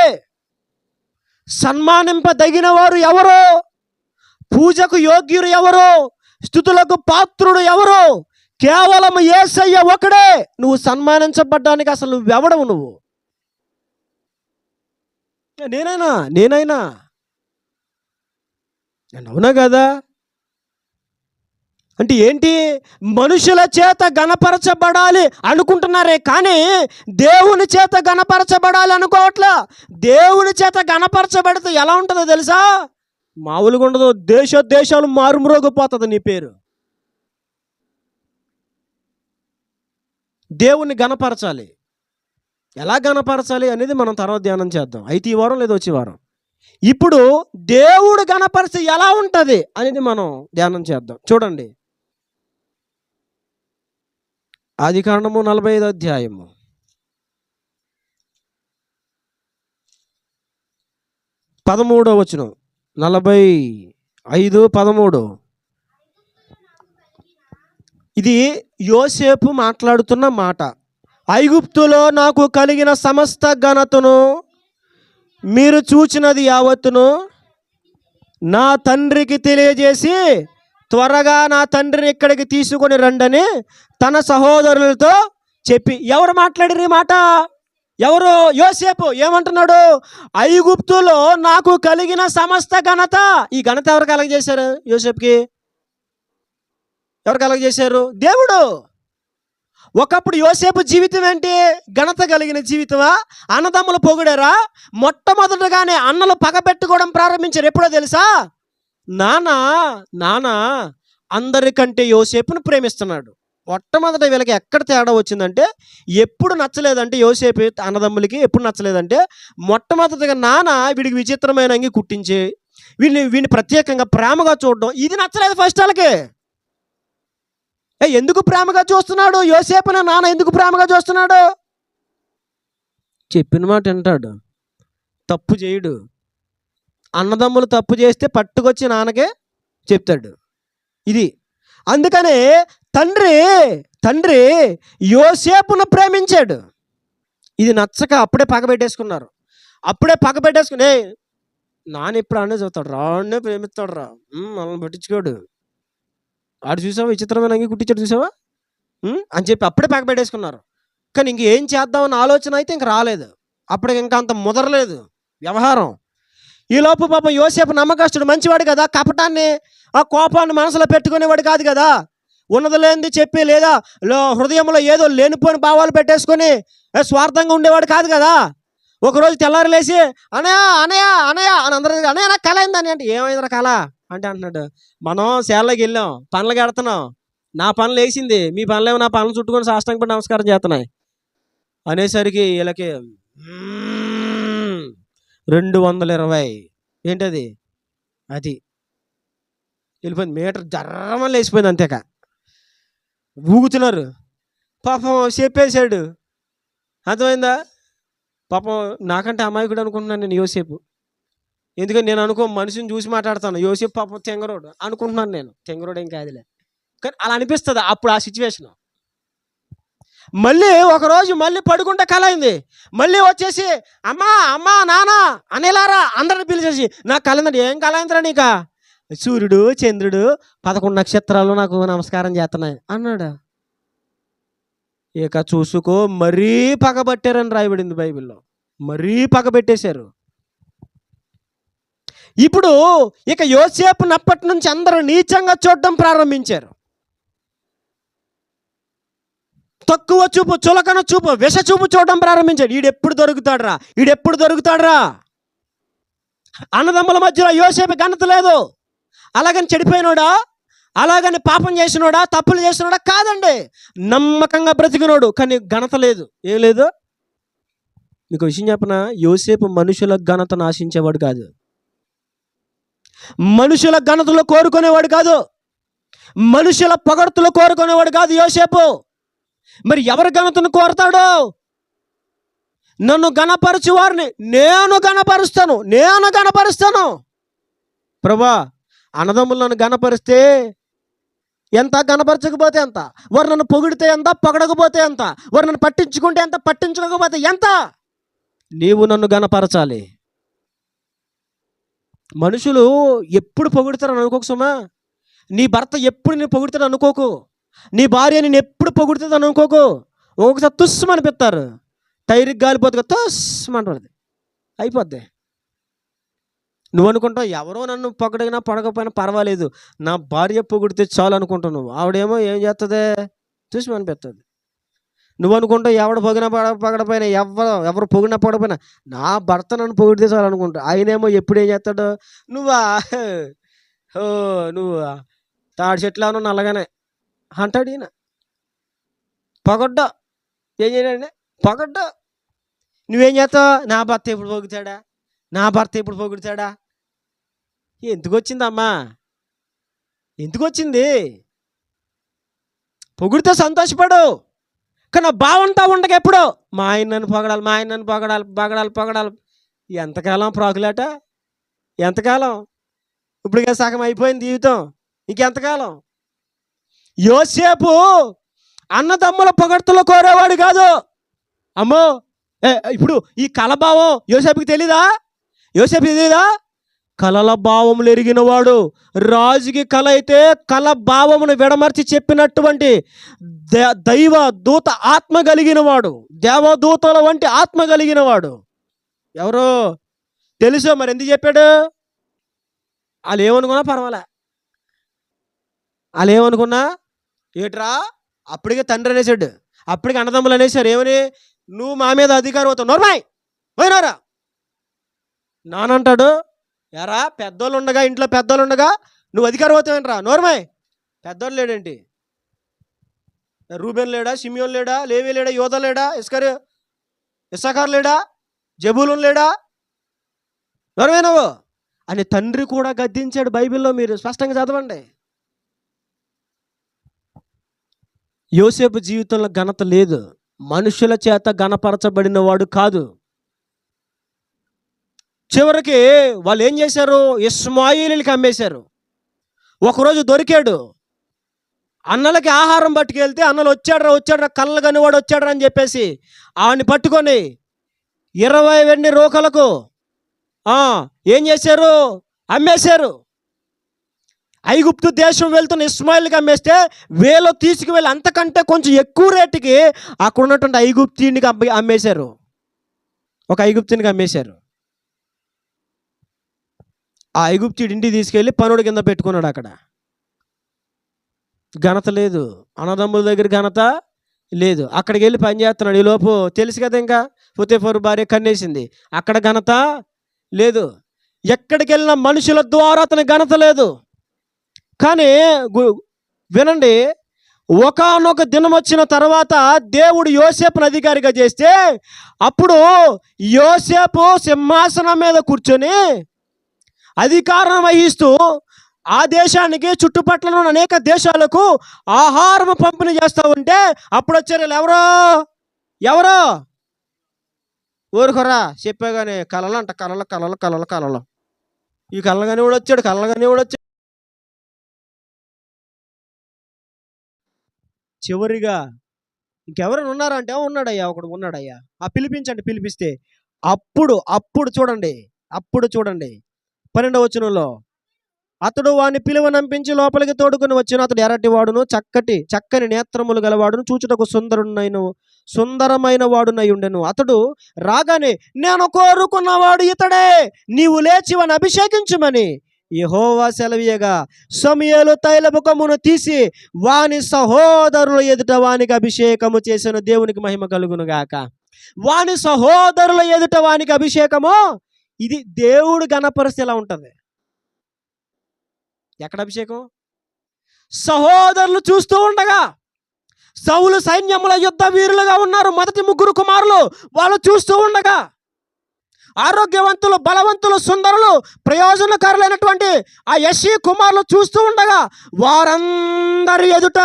సన్మానింపదగిన వారు ఎవరు? పూజకు యోగ్యుడు ఎవరు? స్తుతులకు పాత్రుడు ఎవరు? కేవలం యేసయ్య ఒకడే. నువ్వు సన్మానించబడ్డానికి అసలు నువ్వెవడవు? నువ్వు నేనైనా అవునా కదా? అంటే ఏంటి? మనుషుల చేత గణపరచబడాలి అనుకుంటున్నారే కానీ దేవుని చేత గణపరచబడాలి అనుకోవట్లే. దేవుని చేత గణపరచబడితే ఎలా ఉంటుందో తెలుసా? మామూలుగా ఉండదు. దేశాలు మారుమ్రోగిపోతుంది నీ పేరు. దేవుణ్ణి గణపరచాలి. ఎలా గణపరచాలి అనేది మనం తర్వాత ధ్యానం చేద్దాం. అయితే ఈ వారం లేదా వచ్చే వారం. ఇప్పుడు దేవుడు గణపరిచి ఎలా ఉంటుంది అనేది మనం ధ్యానం చేద్దాం. చూడండి, ఆదికాండము 45వ అధ్యాయము 13వ వచనం. 45:13. ఇది యోసేపు మాట్లాడుతున్న మాట. ఐగుప్తులో నాకు కలిగిన సమస్త ఘనతను మీరు చూచినది యావత్తును నా తండ్రికి తెలియజేసి త్వరగా నా తండ్రిని ఇక్కడికి తీసుకొని రండని తన సహోదరులతో చెప్పి. ఎవరు మాట్లాడిన ఈ మాట? ఎవరు? యోసేపు. ఏమంటున్నాడు? ఐగుప్తులో నాకు కలిగిన సమస్త ఘనత. ఈ ఘనత ఎవరు కలగజేశారు యోసేపుకి? ఎవరు కలగజేశారు? దేవుడు. ఒకప్పుడు యోసేపు జీవితం ఏంటి? ఘనత కలిగిన జీవితమా? అన్నదమ్ములు పొగిడారా? మొట్టమొదటగానే అన్నలు పగబెట్టుకోవడం ప్రారంభించారు. ఎప్పుడో తెలుసా? నాన్న అందరికంటే యోసేపును ప్రేమిస్తున్నాడు. మొట్టమొదట వీళ్ళకి ఎక్కడ తేడా వచ్చిందంటే, ఎప్పుడు నచ్చలేదంటే యోసేపు అన్నదమ్ములకి ఎప్పుడు నచ్చలేదంటే, మొట్టమొదటిగా నాన్న వీడికి విచిత్రమైన అంగి కుట్టించి వీడిని ప్రత్యేకంగా ప్రేమగా చూడడం, ఇది నచ్చలేదు ఫస్ట్ వాళ్ళకి. ఎందుకు ప్రేమగా చూస్తున్నాడు యోసేపుని? నాన్న ఎందుకు ప్రేమగా చూస్తున్నాడు? చెప్పిన మాట వింటాడు, తప్పు చేయడు. అన్నదమ్ములు తప్పు చేస్తే పట్టుకొచ్చి నాన్నకే చెప్తాడు. ఇది అందుకనే తండ్రి యోసేపును ప్రేమించాడు. ఇది నచ్చక అప్పుడే పగబెట్టేసుకున్నారు. నాన్న ఎప్పుడు అనే చదువుతాడు, రానే ప్రేమిస్తాడు రా, మనల్ని పట్టించుకోడు. ఆడు చూసావా విచిత్రమైన అంగి కుట్టించాడు చూసావా అని చెప్పి అప్పుడే పగబెట్టేసుకున్నారు. కానీ ఇంకేం చేద్దామన్న ఆలోచన అయితే ఇంక రాలేదు. అప్పటికి ఇంకా అంత ముదరలేదు వ్యవహారం. ఈలోపు పాపం యోసేపు నమ్మకస్తుడు, మంచివాడు కదా, కపటాన్ని ఆ కోపాన్ని మనసులో పెట్టుకునేవాడు కాదు కదా. ఉన్నది లేనిది చెప్పి లేదా హృదయంలో ఏదో లేనిపోని భావాలు పెట్టేసుకొని స్వార్థంగా ఉండేవాడు కాదు కదా. ఒకరోజు తెల్లారి లేచి అనయా అనయా అనయా అని అందరూ అనయా నాకు కళ అయిందని అంటే, ఏమైందిరా కళ అంటే అంటున్నాడు, మనం సేలకి వెళ్ళాం, పనులు కడుతున్నాం, నా పనులు వేసింది, మీ పనులేమో నా పనులు చుట్టుకొని సాష్టాంగపడి నమస్కారం చేస్తున్నాయి అనేసరికి వీళ్ళకి 220 ఏంటది అది వెళ్ళిపోయింది. మీటర్ జర్రమని లేచిపోయింది. అంతేక ఊగుతున్నారు. పాపం చెప్పేశాడు. అర్థమైందా? పాపం నాకంటే అమాయకుడు అనుకుంటున్నాను నేను యోసేపు. ఎందుకని నేను మనిషిని చూసి మాట్లాడతాను. యోసేపు పాపం తెంగరోడు అనుకుంటున్నాను నేను. తెంగరోడు ఏం కాదులే, కానీ అలా అనిపిస్తుంది అప్పుడు ఆ సిచ్యువేషన్. మళ్ళీ ఒకరోజు మళ్ళీ పడుకుంటే కల అయింది. మళ్ళీ వచ్చేసి అమ్మా అమ్మా నాన్న అనేలారా అందరిని పిలిచేసి నాకు కల అయిందండి. ఏం కల అయిందిరా నీక? సూర్యుడు చంద్రుడు 11 నక్షత్రాలు నాకు నమస్కారం చేస్తున్నాయి అన్నాడు. ఇక చూసుకో మరీ పగబట్టారని రాయబడింది బైబిల్లో. మరీ పగబెట్టేశారు. ఇప్పుడు ఇక యోసేపునప్పటి నుంచి అందరూ నీచంగా చూడడం ప్రారంభించారు. తక్కువ చూపు, చులకన చూపు, విష చూపు చూడడం ప్రారంభించాడు. ఈడెప్పుడు దొరుకుతాడరా. అన్నదమ్ముల మధ్యలో యోసేపు ఘనత లేదు. అలాగని చెడిపోయినోడా, అలాగని పాపం చేసినోడా, తప్పులు చేసినోడా కాదండి. నమ్మకంగా బ్రతికినోడు, కానీ ఘనత లేదు. ఏం లేదు. మీకు విషయం చెప్పనా, యోసేపు మనుషుల ఘనతను ఆశించేవాడు కాదు, మనుషుల ఘనతలో కోరుకునేవాడు కాదు, మనుషుల పొగడ్తలు కోరుకునేవాడు కాదు యోసేపు. మరి ఎవరి ఘనతను కోరతాడో? నన్ను గణపరచు వారిని నేను గణపరుస్తాను. ప్రభా, అన్నదమ్ములు నన్ను గణపరిస్తే ఎంత, గణపరచకపోతే ఎంత, వారు నన్ను పొగిడితే ఎంత, పొగడకపోతే ఎంత, వారు నన్ను పట్టించుకుంటే ఎంత, పట్టించుకోకపోతే ఎంత, నీవు నన్ను గణపరచాలి. మనుషులు ఎప్పుడు పొగుడుతారని అనుకోకు సుమా. నీ భర్త ఎప్పుడు నేను పొగుడుతాడు అనుకోకు, నీ భార్య నేను ఎప్పుడు పొగుడుతుంది అనుకోకు. ఒక్కొక్కసారి తుస్సుమని పెడతారు, టైర్కి గాలిపోతుంది, తుస్సుమంటుంది, అయిపోద్ది. నువ్వు అనుకుంటావు ఎవరో నన్ను పొగడినా పొగడకపోయినా పర్వాలేదు, నా భార్య పొగిడితే చాలు అనుకుంటావు. నువ్వు ఆవిడేమో ఏం చేస్తుంది, తుస్సుమని పెడుతుంది. నువ్వు అనుకుంటావు ఎవడు పొగడపోయినా, ఎవరు పొగిడినా పొగడపోయినా నా భర్త నన్ను పొగిడితే చాలు అనుకుంటావు. ఆయనేమో ఎప్పుడు ఏం చేస్తాడు, నువ్వు తాడి చెట్లు నల్లగానే అంటాడు. ఈయన పొగడ్డా, ఏం చేయడండి, పొగడ్డా. నువ్వేం చేస్తావు, నా భర్త ఎప్పుడు పొగుడుతాడా. ఎందుకు వచ్చిందమ్మా, ఎందుకు వచ్చింది? పొగిడితే సంతోషపడు, కానీ బాగుంటా ఉండగా ఎప్పుడు మా ఆయన నన్ను పొగడాలి. ఎంతకాలం ప్రాకులాట, ఎంతకాలం? ఇప్పటికే సగం అయిపోయింది జీవితం, ఇంకెంతకాలం? యోసేపు అన్నదమ్ముల పొగడ్తలు కోరేవాడు కాదు. అమ్మో, ఇప్పుడు ఈ కలభావం యోసేపుకి తెలీదా? కలల భావములు ఎరిగిన వాడు, రాజుకి కల అయితే కల భావమును విడమర్చి చెప్పినటువంటి దైవ దూత ఆత్మ కలిగిన వాడు, దేవదూతల వంటి ఆత్మ కలిగిన వాడు ఎవరో తెలుసో. మరి ఎందుకు చెప్పాడు? వాళ్ళు ఏమనుకున్నా పర్వాలే, వాళ్ళు ఏమనుకున్నా ఏట్రా, అప్పటికే తండ్రి అనేసాడు, అప్పటికే అన్నదమ్ములు అనేసారు. ఏమని? నువ్వు మా మీద అధికారం అవుతావు, నోర్మాయ్ పోయినారా నానంటాడు. ఎరా, పెద్దోళ్ళు ఉండగా, ఇంట్లో పెద్దోళ్ళు ఉండగా నువ్వు అధికారం అవుతావేంట్రా, నోర్మాయ్. పెద్దోళ్ళు లేడేంటి? రూబెన్ లేడా, షిమియోన్ లేడా, లేవి లేడా, యోధ లేడా, ఇస్సాకారు లేడా, జబూలూన్ లేడా, నోర్మే నువ్వు అని తండ్రి కూడా గద్దించాడు బైబిల్లో. మీరు స్పష్టంగా చదవండి. యోసేపు జీవితంలో ఘనత లేదు, మనుషుల చేత ఘనపరచబడిన వాడు కాదు. చివరికి వాళ్ళు ఏం చేశారు, ఇష్మాయేలుకి అమ్మేశారు. ఒకరోజు దొరికాడు, అన్నలకి ఆహారం పట్టుకెళ్తే అన్నలు వచ్చాడ్రా కళ్ళ కనివాడు వచ్చాడ్రా అని చెప్పేసి ఆడిని పట్టుకొని 20 వెండి రూకలకు ఏం చేశారు, అమ్మేశారు. ఐగుప్తు దేశం వెళ్తున్న ఇష్మాయేలుకి అమ్మేస్తే వేలో తీసుకువెళ్ళి అంతకంటే కొంచెం ఎక్కువ రేటుకి అక్కడ ఉన్నటువంటి ఐగుప్తీయునికి అమ్మేశారు. ఒక ఐగుప్తునికి అమ్మేశారు. ఆ ఐగుప్తుడి ఇంటికి తీసుకెళ్ళి పనుడి కింద పెట్టుకున్నాడు. అక్కడ ఘనత లేదు, అన్నదమ్ముల దగ్గర ఘనత లేదు. అక్కడికి వెళ్ళి పని చేస్తున్నాడు. ఈలోపు తెలుసు కదా, ఇంకా పొతీఫరు భార్య కన్నేసింది, అక్కడ ఘనత లేదు. ఎక్కడికి వెళ్ళిన మనుషుల ద్వారా అతని ఘనత లేదు. కానీ వినండి, ఒకానొక దినం వచ్చిన తర్వాత దేవుడు యోసేపును అధికారిగా చేస్తే అప్పుడు యోసేపు సింహాసనం మీద కూర్చొని అధికారం వహిస్తూ ఆ దేశానికి చుట్టుపక్కల ఉన్న అనేక దేశాలకు ఆహారం పంపిణీ చేస్తూ ఉంటే అప్పుడు వచ్చారు ఎవరో ఊరుకోరా చెప్పేగానే కళలు అంట, కళలు ఈ కళ్ళగానే కూడా వచ్చాడు. చివరిగా ఇంకెవరైనా ఉన్నారా అంటే ఉన్నాడయ్యా, ఒకడు ఉన్నాడయ్యా, పిలిపిస్తే అప్పుడు చూడండి 12వ వచనంలో అతడు వాని పిలువనంపించి లోపలికి తోడుకొని వచ్చిన అతడు ఎర్రటివాడును చక్కని నేత్రములు గలవాడును చూచుటకు సుందరమైన వాడునై ఉండెను. అతడు రాగానే, నేను కోరుకున్నవాడు ఇతడే, నీవు లేచి వాని అభిషేకించుమని యెహోవా సెలవీయగా సమూయేలు తైలముఖమును తీసి వాని సహోదరుల ఎదుట వానికి అభిషేకము చేసిన. దేవునికి మహిమ కలుగును గాక. వాని సహోదరుల ఎదుట వానికి అభిషేకము. ఇది దేవుడు గణపరిస్తే ఎలా ఉంటుంది? ఎక్కడ అభిషేకం? సహోదరులు చూస్తూ ఉండగా, సౌలు సైన్యముల యుద్ధ వీరులుగా ఉన్నారు, మొదటి 3 కుమారులు, వాళ్ళు చూస్తూ ఉండగా, ఆరోగ్యవంతులు, బలవంతులు, సుందరులు, ప్రయోజనకారులైనటువంటి ఆ యెష్షీ కుమారులు చూస్తూ ఉండగా, వారందరి ఎదుట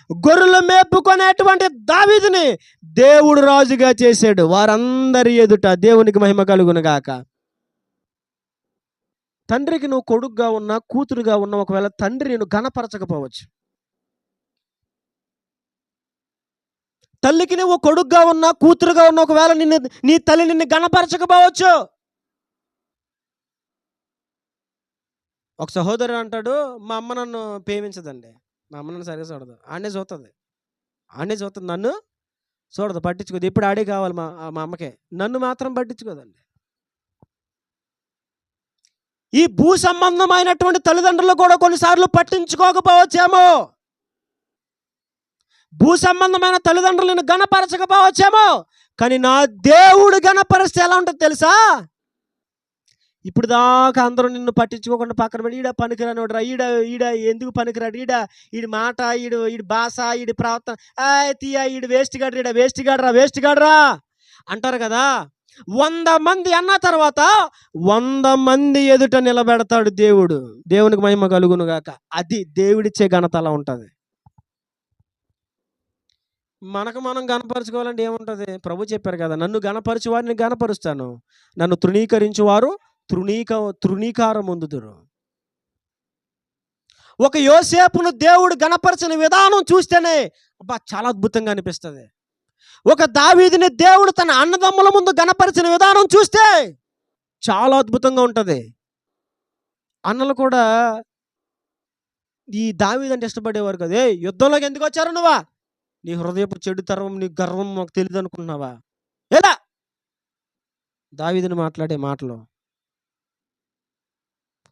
గొర్రెలు మేపుకునేటువంటి దావీదుని దేవుడు రాజుగా చేశాడు. వారందరి ఎదుట. దేవునికి మహిమ కలుగును గాక. తండ్రికి నువ్వు కొడుకుగా ఉన్నా, కూతురుగా ఉన్నా, ఒకవేళ తండ్రి నేను గణపరచకపోవచ్చు. తల్లికి నువ్వు కొడుకుగా ఉన్నా, కూతురుగా ఉన్నా, ఒకవేళ నీ తల్లి నిన్ను గణపరచకపోవచ్చు. ఒక సహోదరుడు అంటాడు, మా అమ్మ నన్ను ప్రేమించదండి, మా అమ్మ నన్ను సరిగా చూడదు, ఆడనే చూస్తుంది, నన్ను చూడదు, పట్టించుకోదు, ఎప్పుడు ఆడే కావాలి మా అమ్మకే, నన్ను మాత్రం పట్టించుకోదండి. ఈ భూ సంబంధమైనటువంటి తల్లిదండ్రులు కూడా కొన్నిసార్లు పట్టించుకోకపోవచ్చేమో. భూ సంబంధమైన తల్లిదండ్రులు నేను గణపరచకపోవచ్చేమో, కానీ నా దేవుడు గణపరిస్తే ఎలా ఉంటుంది తెలుసా? ఇప్పుడు దాకా అందరూ నిన్ను పట్టించుకోకుండా పక్కన పెట్టి, ఈడ పనికిరానోడురా, ఈడ ఎందుకు పనికిరాడు, ఈడి మాట, ఈడి భాష, ఈడి ప్రవర్తన, ఈడు వేస్ట్ గాడ్రా అంటారు కదా. 100 మంది అన్న తర్వాత 100 మంది ఎదుట నిలబెడతాడు దేవుడు. దేవునికి మహిమ కలుగును గాక. అది దేవుడిచ్చే ఘనత అలా ఉంటుంది. మనకు మనం గణపరచుకోవాలంటే ఏముంటుంది? ప్రభు చెప్పారు కదా, నన్ను గణపరచు వారిని గణపరుస్తాను, నన్ను తృణీకరించువారు తృణీకారం పొందుదురు. ఒక యోసేపును దేవుడు గణపరచిన విధానం చూస్తేనే అబ్బా చాలా అద్భుతంగా అనిపిస్తుంది. ఒక దావీదుని దేవుడు తన అన్నదమ్ముల ముందు గణపరిచిన విధానం చూస్తే చాలా అద్భుతంగా ఉంటుంది. అన్నలు కూడా ఈ దావీదు అంటే ఇష్టపడేవారు కదా. యుద్ధంలోకి ఎందుకు వచ్చారు నువ్వా? నీ హృదయపు చెడు తరం, నీ గర్వం మాకు తెలియదు అనుకుంటున్నావా? ఏదా దావీదుని మాట్లాడే మాటలు.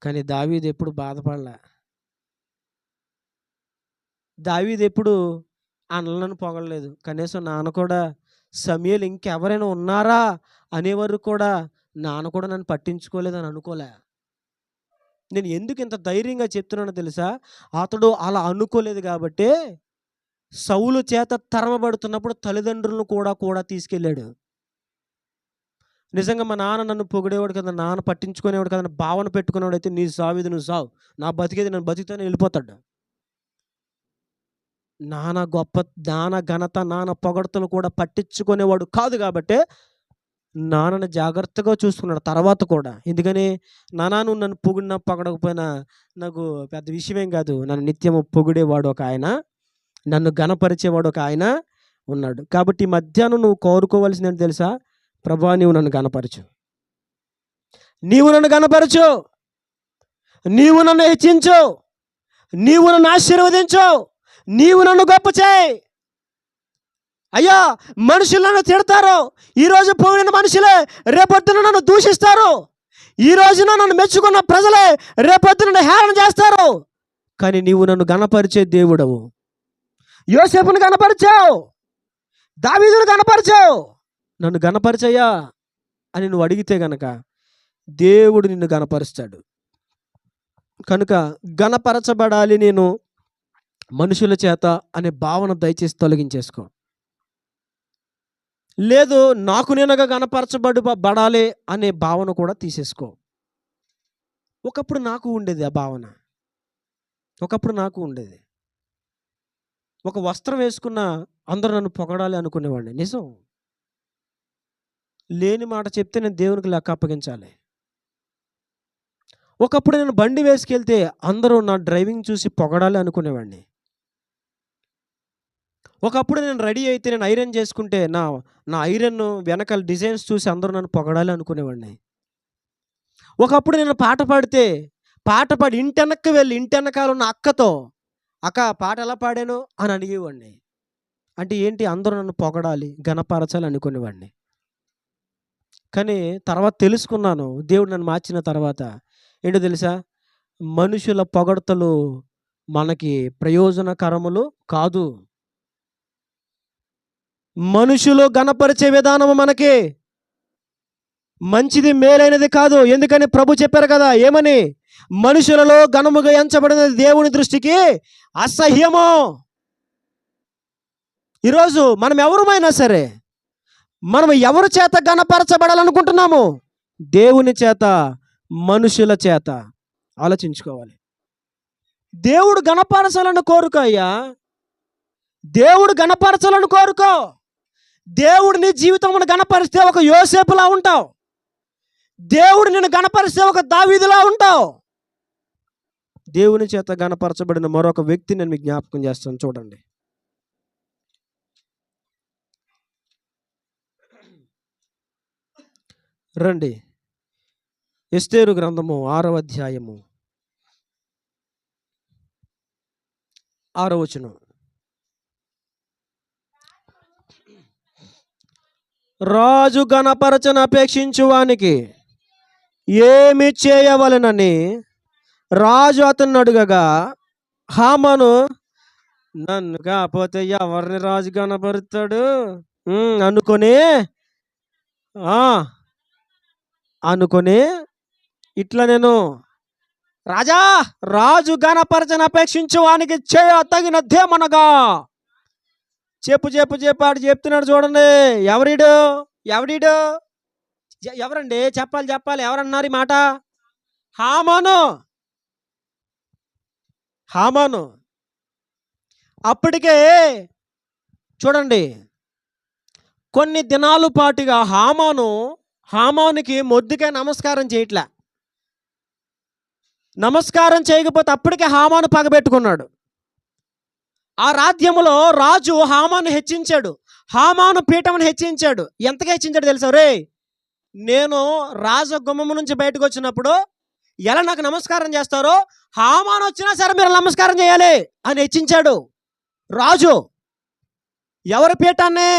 కానీ దావీదు ఎప్పుడు బాధపడలే. దావీదు ఎప్పుడు అన్నలను పొగడలేదు. కనీసం నాన్న కూడా, సమూయేలు ఇంకెవరైనా ఉన్నారా అనేవారు కూడా, నాన్న కూడా నన్ను పట్టించుకోలేదని అనుకోలే. నేను ఎందుకు ఇంత ధైర్యంగా చెప్తున్నానో తెలుసా? అతడు అలా అనుకోలేదు కాబట్టి సౌలు చేత తరమబడుతున్నప్పుడు తల్లిదండ్రులను కూడా తీసుకెళ్ళాడు. నిజంగా మా నాన్న నన్ను పొగిడేవాడు కదా, నాన్న పట్టించుకునేవాడు కదా, భావన పెట్టుకునేవాడు అయితే, నీ సావిది నువ్వు సావు, నా బతికేది నేను బతికితేనే వెళ్ళిపోతాడు. నాన్న ఘనత, నాన్న పొగడతలు కూడా పట్టించుకునేవాడు కాదు కాబట్టి నాన్నని జాగ్రత్తగా చూసుకున్నాడు తర్వాత కూడా. ఎందుకని, నాన్న నువ్వు నన్ను పొగిడినా పొగడకపోయినా నాకు పెద్ద విషయమేం కాదు, నన్ను నిత్యము పొగిడేవాడు ఒక ఆయన, నన్ను గణపరిచేవాడు ఒక ఆయన ఉన్నాడు. కాబట్టి ఈ మధ్యాహ్నం నువ్వు కోరుకోవాల్సింది ఏంటి తెలుసా? ప్రభువా, నీవు నన్ను గణపరచు, నీవు నన్ను హెచ్చించు, నీవు నన్ను ఆశీర్వదించు, నీవు నన్ను గొప్ప చేయి. అయ్యా, మనుషులు నన్ను తిడతారు, ఈరోజు పోయిన మనుషులే రేపొద్దున నన్ను దూషిస్తారు, ఈ రోజున నన్ను మెచ్చుకున్న ప్రజలే రేపొద్దున నన్ను హేళన చేస్తారు. కానీ నీవు నన్ను గణపరిచే దేవుడవు. యోసేపును గణపరిచావు, దావీదును గణపరిచావు, నన్ను గణపరిచయ్యా అని నువ్వు అడిగితే గనక దేవుడు నిన్ను గణపరుస్తాడు. కనుక గణపరచబడాలి నేను మనుషుల చేత అనే భావన దయచేసి తొలగించేసుకో. లేదు, నాకు నేనుగా గణపరచబడాలి అనే భావన కూడా తీసేసుకో. ఒకప్పుడు నాకు ఉండేది ఆ భావన, ఒక వస్త్రం వేసుకున్న అందరూ నన్ను పొగడాలి అనుకునేవాడిని. నిజం, లేని మాట చెప్తే నేను దేవునికి లెక్క అప్పగించాలి. ఒకప్పుడు నేను బండి వేసుకెళ్తే అందరూ నా డ్రైవింగ్ చూసి పొగడాలి అనుకునేవాడిని. ఒకప్పుడు నేను రెడీ అయితే, నేను ఐరన్ చేసుకుంటే నా ఐరన్ వెనకాల డిజైన్స్ చూసి అందరూ నన్ను పొగడాలి అనుకునేవాడిని. ఒకప్పుడు నేను పాట పాడితే పాట పాడి ఇంటెనక్కి వెళ్ళి ఇంటి వెనకాల ఉన్న అక్కతో, అక్క పాట ఎలా పాడాను అని అడిగేవాడిని. అంటే ఏంటి, అందరూ నన్ను పొగడాలి, ఘనపరచాలి అనుకునేవాడిని. కానీ తర్వాత తెలుసుకున్నాను, దేవుడు నన్ను మార్చిన తర్వాత ఏంటో తెలుసా, మనుషుల పొగడ్తలు మనకి ప్రయోజనకరములు కాదు. మనుషులు ఘనపరిచే విధానము మనకి మంచిది, మేలైనది కాదు. ఎందుకని ప్రభు చెప్పారు కదా, ఏమని, మనుషులలో ఘనముగా ఎంచబడినది దేవుని దృష్టికి అసహ్యము. ఈరోజు మనం ఎవరమైనా సరే, మనం ఎవరి చేత ఘనపరచబడాలనుకుంటున్నాము? దేవుని చేత, మనుషుల చేత? ఆలోచించుకోవాలి. దేవుడు ఘనపరచాలని కోరుకో అయ్యా, దేవుడు ఘనపరచాలని కోరుకో. దేవుడు నీ జీవితంలో ఘనపరిస్తే ఒక యోసేపులా ఉంటావు. దేవుడు నిన్ను ఘనపరిస్తే ఒక దావీదులా ఉంటావు. దేవుని చేత ఘనపరచబడిన మరొక వ్యక్తి నేను మీకు జ్ఞాపకం చేస్తాను, చూడండి. రండి, ఎస్తేరు గ్రంథము 6వ అధ్యాయము 6వ వచనం. రాజు ఘనపరచన అపేక్షించువానికి ఏమి చేయవలెనని రాజు అతన్ని అడుగగా, హామాను, నన్ను కాకపోతే ఎవరిని రాజు ఘనపరుస్తాడు అనుకొని ఇట్లా నేను, రాజా, రాజు ఘనపరచన అపేక్షించువానికి చేయ తగినదేమనగా. చెప్పాడు, చెప్తున్నాడు చూడండి. ఎవరీడు ఎవరండి? చెప్పాలి. ఎవరన్నారు ఈ మాట? హామాను. అప్పటికే చూడండి, కొన్ని దినాలు పాటుగా హామానుకి మొద్దుకై నమస్కారం చేయట్లే. నమస్కారం చేయకపోతే అప్పటికే హామాను పగబెట్టుకున్నాడు. ఆ రాజ్యములో రాజు హామాను హెచ్చించాడు, హామాను పీఠమును హెచ్చించాడు. ఎంతగా హెచ్చించాడు తెలుసా? రే, నేను రాజగుమ్మము నుంచి బయటకు వచ్చినప్పుడు ఎలా నాకు నమస్కారం చేస్తారో, హామాను వచ్చినా సరే మీరు నమస్కారం చేయాలి అని హెచ్చించాడు రాజు. ఎవరి పీఠాన్ని?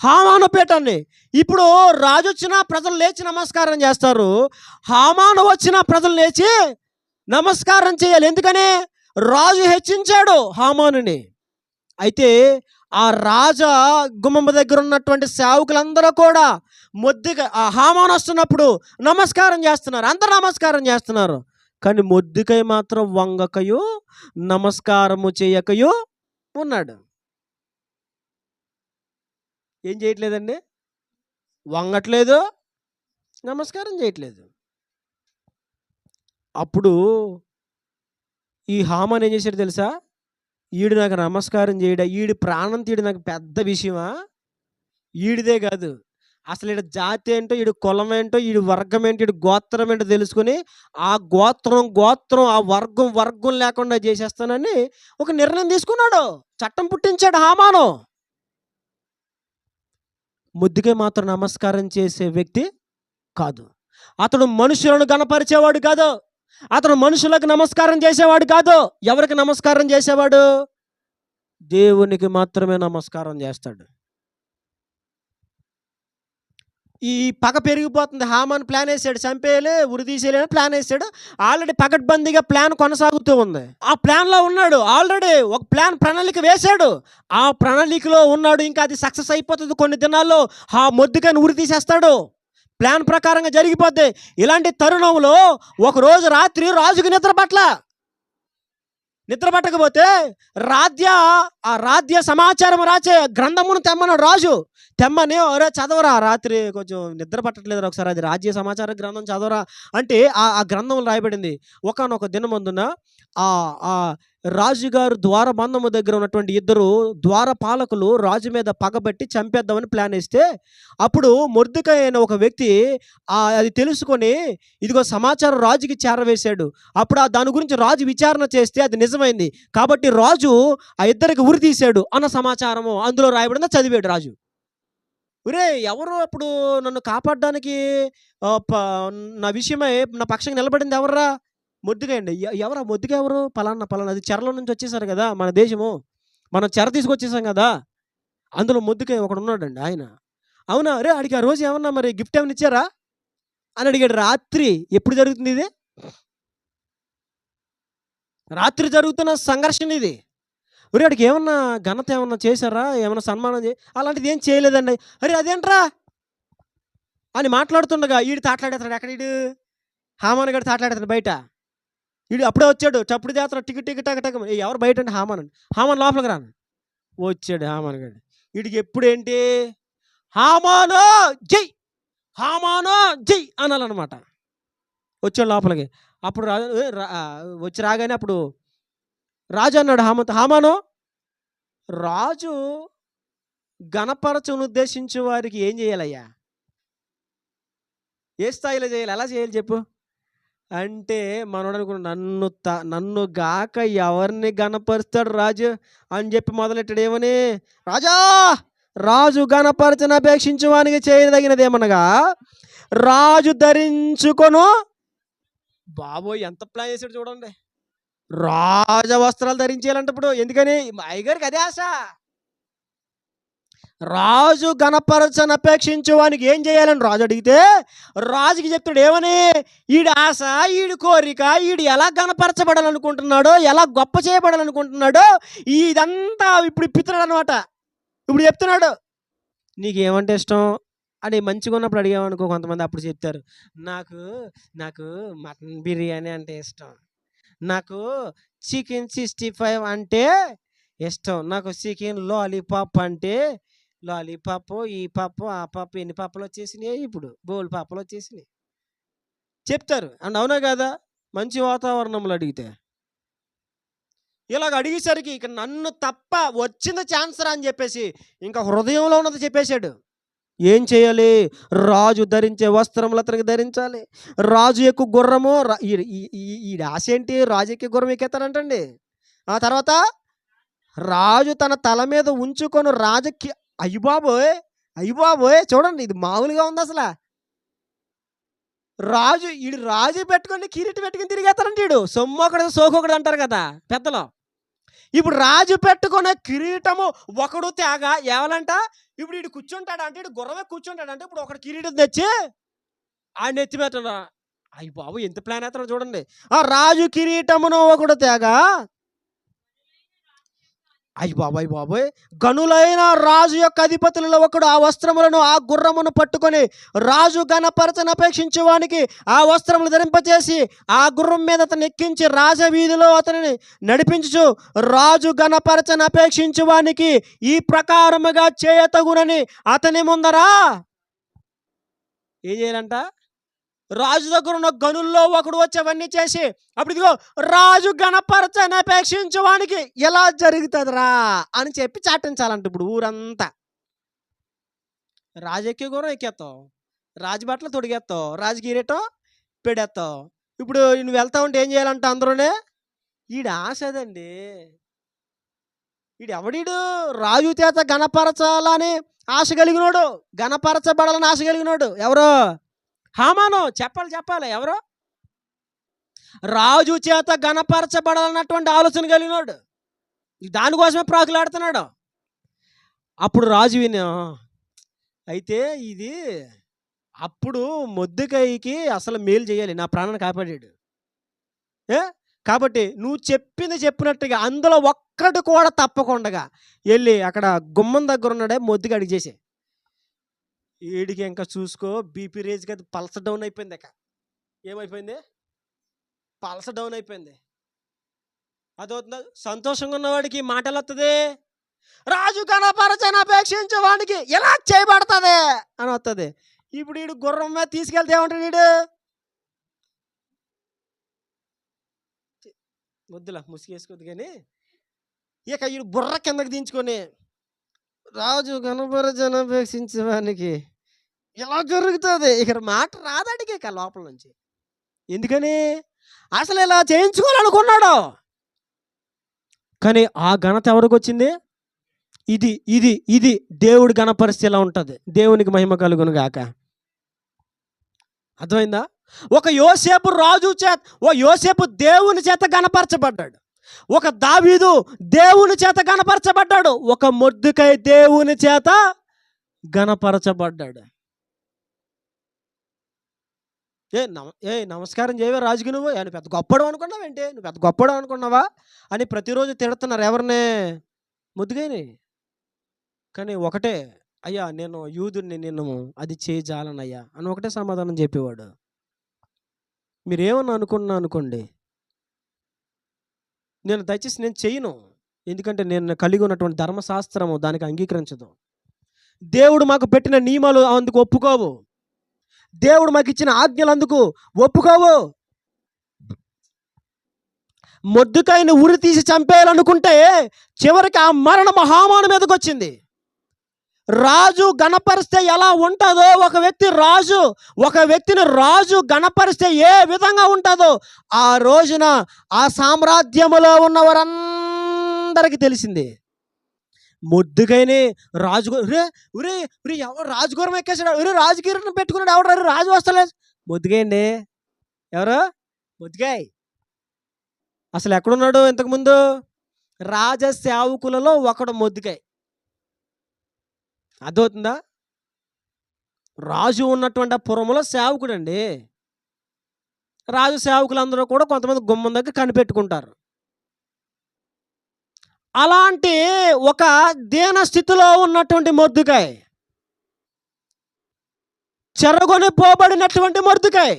హామాను పీఠాన్ని. ఇప్పుడు రాజు వచ్చినా ప్రజలు లేచి నమస్కారం చేస్తారు, హామాను వచ్చినా ప్రజలు లేచి నమస్కారం చేయాలి. ఎందుకని? రాజు హెచ్చించాడు హామానుని. అయితే ఆ రాజా గుమ్మం దగ్గర ఉన్నటువంటి సేవకులందరూ కూడా మొద్దుగా ఆ హామాను వస్తున్నప్పుడు నమస్కారం చేస్తున్నారు, అందరూ నమస్కారం చేస్తున్నారు. కానీ మొద్దుకై మాత్రం వంగకయు నమస్కారము చేయకయు ఉన్నాడు. ఏం చేయట్లేదండి? వంగట్లేదు, నమస్కారం చేయట్లేదు. అప్పుడు ఈ హామాను ఏం చేశాడు తెలుసా? ఈడు నాకు నమస్కారం చేయడా, ఈడు ప్రాణం తీయడం నాకు పెద్ద విషయమా? ఈడిదే కాదు, అసలు ఈడ జాతి ఏంటో, ఈడు కులం ఏంటో, ఈడు వర్గం ఏంటో, ఈడు గోత్రం ఏంటో తెలుసుకొని ఆ గోత్రం ఆ వర్గం లేకుండా చేసేస్తానని ఒక నిర్ణయం తీసుకున్నాడు. చట్టం పుట్టించాడు హామాను. ముద్దుకే మాత్రం నమస్కారం చేసే వ్యక్తి కాదు. అతడు మనుషులను గణపరిచేవాడు కాదు, అతను మనుషులకు నమస్కారం చేసేవాడు కాదు. ఎవరికి నమస్కారం చేసేవాడు? దేవునికి మాత్రమే నమస్కారం చేస్తాడు. ఈ పగ పెరిగిపోతుంది. హామాను ప్లాన్ వేసాడు, చంపేయాలి, ఉరి తీసేయాలని ప్లాన్ వేసాడు. ఆల్రెడీ పకడ్బందీగా ప్లాన్ కొనసాగుతూ ఉంది. ఆ ప్లాన్లో ఉన్నాడు, ఆల్రెడీ ఒక ప్రణాళిక వేశాడు. ఆ ప్రణాళికలో ఉన్నాడు. ఇంకా అది సక్సెస్ అయిపోతుంది. కొన్ని దినాల్లో ఆ మొద్దుకని ఉరి తీసేస్తాడు. ప్లాన్ ప్రకారంగా జరిగిపోద్ది. ఇలాంటి తరుణంలో ఒకరోజు రాత్రి రాజుకి నిద్ర పట్టకపోతే రాజ్య సమాచారం రాచే గ్రంథమును తెమ్మన్నాడు రాజు. తెమ్మని, ఒరే చదవరా, రాత్రి కొంచెం నిద్ర పట్టట్లేదు, ఒకసారి అది రాజ్య సమాచార గ్రంథం చదవరా అంటే ఆ గ్రంథంలో రాయబడింది, ఒకానొక దినమందున ఆ రాజుగారు ద్వారబంధము దగ్గర ఉన్నటువంటి ఇద్దరు ద్వారపాలకులు రాజు మీద పగబట్టి చంపేద్దామని ప్లాన్ వేస్తే, అప్పుడు మొర్దెకై అయిన ఒక వ్యక్తి అది తెలుసుకొని ఇదిగో సమాచారం రాజుకి చేరవేశాడు. అప్పుడు దాని గురించి రాజు విచారణ చేస్తే అది నిజమైంది. కాబట్టి రాజు ఆ ఇద్దరికి ఉరి తీశాడు అన్న సమాచారము అందులో రాయబడింది. చదివాడు రాజు. ఒరే, ఎవరు అప్పుడు నన్ను కాపాడడానికి నా విషయమై నా పక్షంగా నిలబడింది ఎవర్రా? మొద్దుకాయ అండి. ఎవరు ఆ మొద్దుకాయ ఎవరు? పలానా పలానా అది చెరలో నుంచి వచ్చేసారు కదా మన దేశము. మనం చెర తీసుకొచ్చేసాం కదా! అందులో మొద్దుకాయ ఒకడున్నాడండి ఆయన. అవునా? అరే! ఆడికి ఆ రోజు ఏమన్నా మరి గిఫ్ట్ ఏమన్నా ఇచ్చారా? అని అడిగాడు. రాత్రి. ఎప్పుడు జరుగుతుంది ఇది? రాత్రి జరుగుతున్న సంఘర్షణ ఇది. ఒరేయ్! ఆడికి ఏమన్నా ఘనత ఏమన్నా చేశారా? ఏమన్నా సన్మానం అలాంటిది ఏం చేయలేదండి. అరే! అదేంట్రా? అని మాట్లాడుతుండగా ఈడు తాట్లాడేస్తాడు. ఎక్కడ ఈడు? హామాను గాడు తాట్లాడేస్తాడు బయట. ఈడు అప్పుడే వచ్చాడు. చప్పుడు చేస్తున్నాడు. టిక్ టిక్ టక టక ఎవరు బయటంటే హామాను అండి. హామాను లోపలికి రా. వచ్చాడు హామాను గాడు. ఈడికి ఎప్పుడేంటి? హామాను జై! హామాను జై! అనాలనమాట. వచ్చాడు లోపలికి. అప్పుడు వచ్చి రాగానే అప్పుడు రాజు అన్నాడు హామానుతో, హామాను, రాజు ఘనపరచును ఉద్దేశించే వారికి ఏం చేయాలయ్యా? ఏ స్థాయిలో చేయాలి? ఎలా చేయాలి చెప్పు? అంటే మనోడు అనుకున్నాడు, నన్ను గాక ఎవరిని ఘనపరుస్తాడు రాజు అని చెప్పి మొదలెట్టాడు. ఏమని? రాజా, రాజు ఘనపరచను అపేక్షించు వానికి చేయదగినదేమనగా రాజు ధరించుకొను. బాబోయ్! ఎంత ప్లాన్ చేశాడు చూడండి. రాజ వస్త్రాలు ధరించేయాలంటే ఇప్పుడు ఎందుకని? అయ్యగారికి అదే ఆశ. రాజు ఘనపరచను అపేక్షించు వానికి ఏం చేయాలని రాజు అడిగితే రాజుకి చెప్తాడు ఏమని? ఈడి ఆశ, ఈడి కోరిక, ఈడు ఎలా ఘనపరచబడాలనుకుంటున్నాడో, ఎలా గొప్ప చేయబడాలనుకుంటున్నాడో ఇదంతా ఇప్పుడు ఇప్పుతున్నాడు అనమాట. ఇప్పుడు చెప్తున్నాడు. నీకేమంటే ఇష్టం అని మంచిగా ఉన్నప్పుడు అడిగామనుకో కొంతమంది అప్పుడు చెప్తారు, నాకు నాకు మటన్ బిర్యానీ అంటే ఇష్టం, నాకు చికెన్ 65 అంటే ఇష్టం, నాకు చికెన్ లాలీపాప్ అంటే లాలీపాప్, ఈ పప్పు ఆ పప్పు ఎన్ని పప్పులు వచ్చేసినాయి, ఇప్పుడు బోల్ పప్పులు వచ్చేసినాయి చెప్తారు. అండ్ అవునా కదా? మంచి వాతావరణంలో అడిగితే ఇలాగ అడిగేసరికి ఇక నన్ను తప్ప వచ్చింది ఛాన్స్ రా అని చెప్పేసి ఇంకా హృదయంలో ఉన్నది చెప్పేశాడు. ఏం చేయాలి? రాజు ధరించే వస్త్రములు అతనికి ధరించాలి. రాజు ఎక్కువ గుర్రము. ఈ ఆశ ఏంటి? రాజు ఎక్కే గుర్రం ఎక్కేస్తాడంటండి. ఆ తర్వాత రాజు తన తల మీద ఉంచుకొని రాజుకి అయ్యబాబోయ్, అయ్యబాబోయ్ చూడండి, ఇది మామూలుగా ఉంది అసలు. రాజు పెట్టుకొని కిరీటం పెట్టుకుని తిరిగేస్తారంటే ఈడు సొమ్మొకడు సోకొకడు అంటారు కదా పెద్దలు. ఇప్పుడు రాజు పెట్టుకున్న కిరీటము ఒకడు తేగ ఏవలంట. ఇప్పుడు ఈడు కూర్చుంటాడు అంటే, ఇడు గుర్రమే కూర్చుంటాడు అంటే, ఇప్పుడు ఒకటి కిరీటం తెచ్చి ఆయన ఎత్తి పెట్టడా. అయ్యి బాబు ఎంత ప్లాన్ అవుతాడో చూడండి. ఆ రాజు కిరీటమును ఒకడు తేగ, అయ్యి బాబోయ్, గనులైన రాజు యొక్క అధిపతులలో ఒకడు ఆ వస్త్రములను ఆ గుర్రమును పట్టుకొని రాజు ఘనపరచను అపేక్షించే వానికి ఆ వస్త్రములు ధరింపచేసి ఆ గుర్రం మీద అతను ఎక్కించి రాజవీధిలో అతనిని నడిపించుచు రాజు ఘనపరచను అపేక్షించే వానికి ఈ ప్రకారముగా చేయతగునని అతని ముందరా ఏం చేయాలంట? రాజు దగ్గర ఉన్న గనుల్లో ఒకడు వచ్చి అవన్నీ చేసి అప్పుడు ఇదిగో రాజు ఘనపరచను అపేక్షించవానికి ఎలా జరుగుతుందిరా అని చెప్పి చాటించాలంట. ఇప్పుడు ఊరంతా రాజు ఎక్కే గురం ఎక్కేస్తావు, రాజు బట్టలు తొడిగేస్తావు, రాజు కిరీటం పెడేస్తావు. ఇప్పుడు నువ్వు వెళ్తా ఉంటే ఏం చేయాలంట? అందరూనే ఈడు ఆశ అదండి. ఈడు ఎవడీడు? రాజు చేత ఘనపరచాలని ఆశ కలిగినోడు, ఘనపరచబడాలని ఆశ కలిగినోడు ఎవరో? హామాను. చెప్పాలి ఎవరో? రాజు చేత ఘనపరచబడాలన్నటువంటి ఆలోచన కలిగినాడు, దానికోసమే ప్రాకులాడుతున్నాడు. అప్పుడు రాజు అయితే ఇది అప్పుడు మొర్దెకైకి అసలు మేలు చేయాలి, నా ప్రాణాన్ని కాపాడాడు కాబట్టి నువ్వు చెప్పింది చెప్పినట్టుగా అందులో ఒక్కటి కూడా తప్పకుండా వెళ్ళి అక్కడ గుమ్మం దగ్గర ఉన్నాడే మొర్దెకైకి చేసే. ఏడికి ఇంకా చూసుకో బీపీ రేజ్ కదా, పల్స్ డౌన్ అయిపోయింది. ఇక ఏమైపోయింది? పల్స్ డౌన్ అయిపోయింది. అదవుతుందా? సంతోషంగా ఉన్నవాడికి మాటలు వస్తుంది, రాజు ఘనపరచను అపేక్షించే వాడికి ఎలా చేయబడుతుంది అని వస్తుంది. ఇప్పుడు వీడు గుర్రం మీద తీసుకెళ్తే ఏమంటాడు? వీడు వద్దులా ముసిగేసుకోద్దు కానీ ఇక వీడు బుర్ర కిందకి దించుకొని రాజు ఘనపరచను అపేక్షించే వానికి ఇలా జరుగుతుంది. ఇక్కడ మాట రాదడికి ఇక లోపల నుంచి. ఎందుకని? అసలు ఇలా చేయించుకోవాలనుకున్నాడు. కానీ ఆ ఘనత ఎవరికి వచ్చింది? ఇది దేవుడి ఘనపరిస్థితి ఎలా ఉంటుంది. దేవునికి మహిమ కలుగును గాక. అర్థమైందా? ఒక యోసేపు రాజు చేత, ఓ యోసేపు దేవుని చేత గణపరచబడ్డాడు. ఒక దావీదు దేవుని చేత గణపరచబడ్డాడు. ఒక మొర్దెకై దేవుని చేత గణపరచబడ్డాడు. నమస్కారం చేయవే రాజుకి, నువ్వు నువ్వు పెద్ద గొప్పడు అనుకున్నావేంటి, నువ్వు పెద్ద గొప్పడు అనుకున్నావా అని ప్రతిరోజు తిడుతున్నారు. ఎవరిని? ముద్దుగాని. కానీ ఒకటే, అయ్యా నేను యూదుని, నేను అది చేయజాలనయ్యా అని ఒకటే సమాధానం చెప్పేవాడు. మీరేమన్నా అనుకున్నా అనుకోండి, నేను దయచేసి నేను చేయను. ఎందుకంటే నేను కలిగి ఉన్నటువంటి ధర్మశాస్త్రము దానికి అంగీకరించదు. దేవుడు మాకు పెట్టిన నియమాలు అందుకు ఒప్పుకోవు. దేవుడు మాకు ఇచ్చిన ఆజ్ఞలు అందుకు ఒప్పుకోవు. మొర్దెకైని ఉరి తీసి చంపేయాలనుకుంటే చివరికి ఆ మరణ మహామాను మీదకి వచ్చింది. రాజు గణపరిస్తే ఎలా ఉంటుందో, ఒక వ్యక్తిని రాజు గణపరిస్తే ఏ విధంగా ఉంటుందో ఆ రోజున ఆ సామ్రాజ్యములో ఉన్న వారందరికీ తెలిసింది. మొర్దెకైని రాజు ఎవరు రాజుగురం ఎక్కేసాడు, రాజుగిరిని పెట్టుకున్నాడు, ఎవరు రాజు వస్తలేదు. మొర్దెకైండి. ఎవరు? మొర్దెకై. అసలు ఎక్కడున్నాడు ఇంతకుముందు? రాజసేవకులలో ఒకడు మొర్దెకై. అర్థమవుతుందా? రాజు ఉన్నటువంటి ఆ పురములో సేవకుడు అండి. రాజు సేవకులందరూ కూడా కొంతమంది గుమ్మం దగ్గర కనిపెట్టుకుంటారు. అలాంటి ఒక దీన స్థితిలో ఉన్నటువంటి మొర్దెకై, చెరగొని పోబడినటువంటి మొర్దెకై,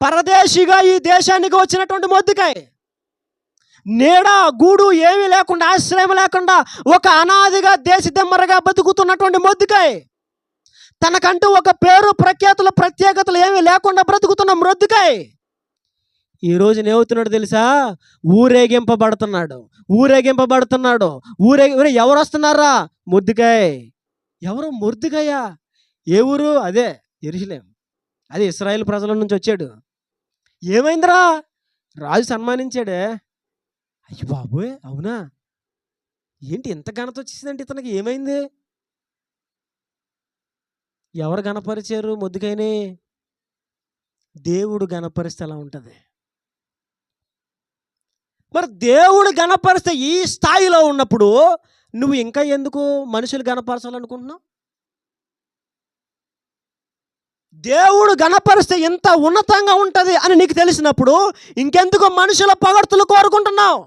పరదేశిగా ఈ దేశానికి వచ్చినటువంటి మొర్దెకై, నీడ గూడు ఏమీ లేకుండా, ఆశ్రయం లేకుండా ఒక అనాదిగా దేశదిమ్మరగా బతుకుతున్నటువంటి మొర్దెకై, తనకంటూ ఒక పేరు ప్రత్యేకతలు ఏమీ లేకుండా బ్రతుకుతున్న మొర్దెకై ఈరోజు ఏమవుతున్నాడు తెలుసా? ఊరేగింపబడుతున్నాడు. ఎవరు వస్తున్నారా? మొర్దెకై. ఎవరు? మొర్దెకయ్యా. ఏ ఊరు? అదే యెరూషలేము. అదే ఇశ్రాయేలు ప్రజల నుంచి వచ్చాడు. ఏమైందిరా? రాజు సన్మానించాడే. అయ్య బాబోయ్, అవునా? ఏంటి ఇంత ఘనత వచ్చేసిందంటే ఇతనికి ఏమైంది? ఎవరు గణపరిచారు మొర్దెకైని? దేవుడు గణపరిస్తే ఎలా ఉంటుంది? మరి దేవుడు గణపరిస్తే ఈ స్థాయిలో ఉన్నప్పుడు నువ్వు ఇంకా ఎందుకు మనుషులు గణపరచాలనుకుంటున్నావు? దేవుడు గణపరిస్తే ఎంత ఉన్నతంగా ఉంటుంది అని నీకు తెలిసినప్పుడు ఇంకెందుకు మనుషుల పొగడ్తలు కోరుకుంటున్నావు?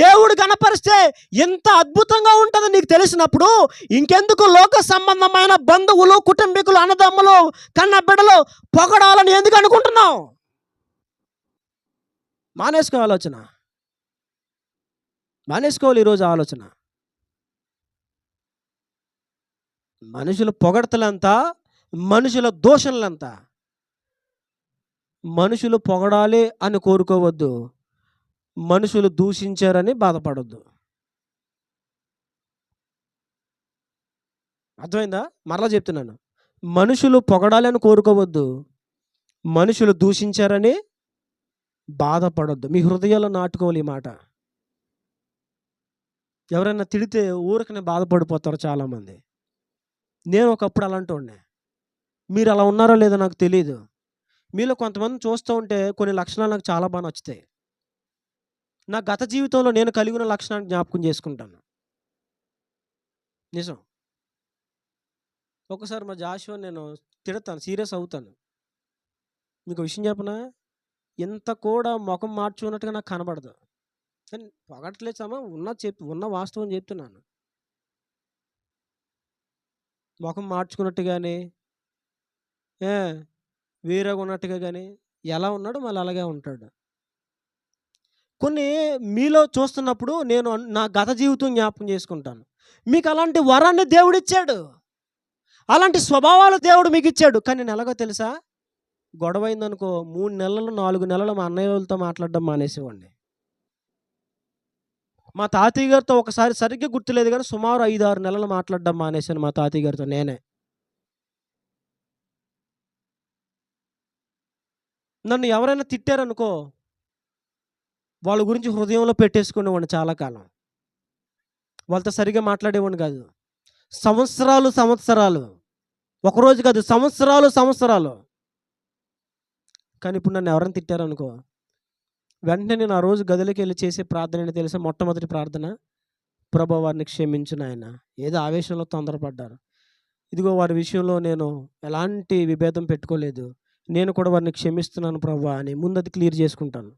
దేవుడు గణపరిస్తే ఎంత అద్భుతంగా ఉంటుందో నీకు తెలిసినప్పుడు ఇంకెందుకు లోక సంబంధమైన బంధువులు, కుటుంబీకులు, అన్నదమ్ములు, కన్న బిడ్డలు పొగడాలని ఎందుకు అనుకుంటున్నావు? మానేసుకోవాలి ఈరోజు ఆలోచన. మనుషుల పొగడతలంతా, మనుషుల దోషణలంతా. మనుషులు పొగడాలి అని కోరుకోవద్దు, మనుషులు దూషించారని బాధపడొద్దు. అర్థమైందా? మరలా చెప్తున్నాను, మనుషులు పొగడాలి అని కోరుకోవద్దు, మనుషులు దూషించారని బాధపడొద్దు. మీ హృదయాల్లో నాటుకోవాలి ఈ మాట. ఎవరైనా తిడితే ఊరికనే బాధపడిపోతారు చాలామంది. నేను ఒకప్పుడు అలాంటి వాడిని. మీరు అలా ఉన్నారో లేదో నాకు తెలియదు. మీలో కొంతమంది చూస్తూ ఉంటే కొన్ని లక్షణాలు నాకు చాలా బాగా నచ్చుతాయి. నా గత జీవితంలో నేను కలిగిన లక్షణాన్ని జ్ఞాపకం చేసుకుంటాను. నిజం. ఒకసారి మా జాషువా నేను తిడతాను, సీరియస్ అవుతాను. మీకు విషయం చెప్పనా? ఇంత కూడా ముఖం మార్చుకున్నట్టుగా నాకు కనబడదు. కానీ పొగట్లేసామా, ఉన్న వాస్తవం చెప్తున్నాను. ముఖం మార్చుకున్నట్టు కానీ, వేరేగా ఉన్నట్టుగా కానీ, ఎలా ఉన్నాడో మళ్ళీ అలాగే ఉంటాడు. కొన్ని మీలో చూస్తున్నప్పుడు నేను నా గత జీవితం జ్ఞాపకం చేసుకుంటాను. మీకు అలాంటి వరాన్ని దేవుడిచ్చాడు, అలాంటి స్వభావాలు దేవుడు మీకు ఇచ్చాడు. కానీ నేను ఎలాగో తెలుసా? గొడవ అయిందనుకో 3 నెలలు 4 నెలలు మా అన్నయ్యలతో మాట్లాడడం మానేసేవాడిని. మా తాతయ్య గారితో ఒకసారి సరిగ్గా గుర్తులేదు కానీ సుమారు 5-6 నెలలు మాట్లాడడం మానేశాను మా తాతయ్య గారితో నేనే. నన్ను ఎవరైనా తిట్టారనుకో వాళ్ళ గురించి హృదయంలో పెట్టేసుకునేవాడిని చాలా కాలం. వాళ్ళతో సరిగ్గా మాట్లాడేవాడిని కాదు. సంవత్సరాలు ఒకరోజు కాదు, సంవత్సరాలు సంవత్సరాలు. కానీ ఇప్పుడు నన్ను ఎవరైనా తిట్టారనుకో, వెంటనే నేను ఆ రోజు గదిలోకి వెళ్ళి చేసే ప్రార్థన ఏంటో తెలుసా? మొట్టమొదటి ప్రార్థన, ప్రభు వారిని క్షమించు నాయన. ఏదో ఆవేశంలో తొందరపడ్డారు, ఇదిగో వారి విషయంలో నేను ఎలాంటి విభేదం పెట్టుకోలేదు, నేను కూడా వారిని క్షమిస్తున్నాను ప్రభు అని ముందు అది క్లియర్ చేసుకుంటాను.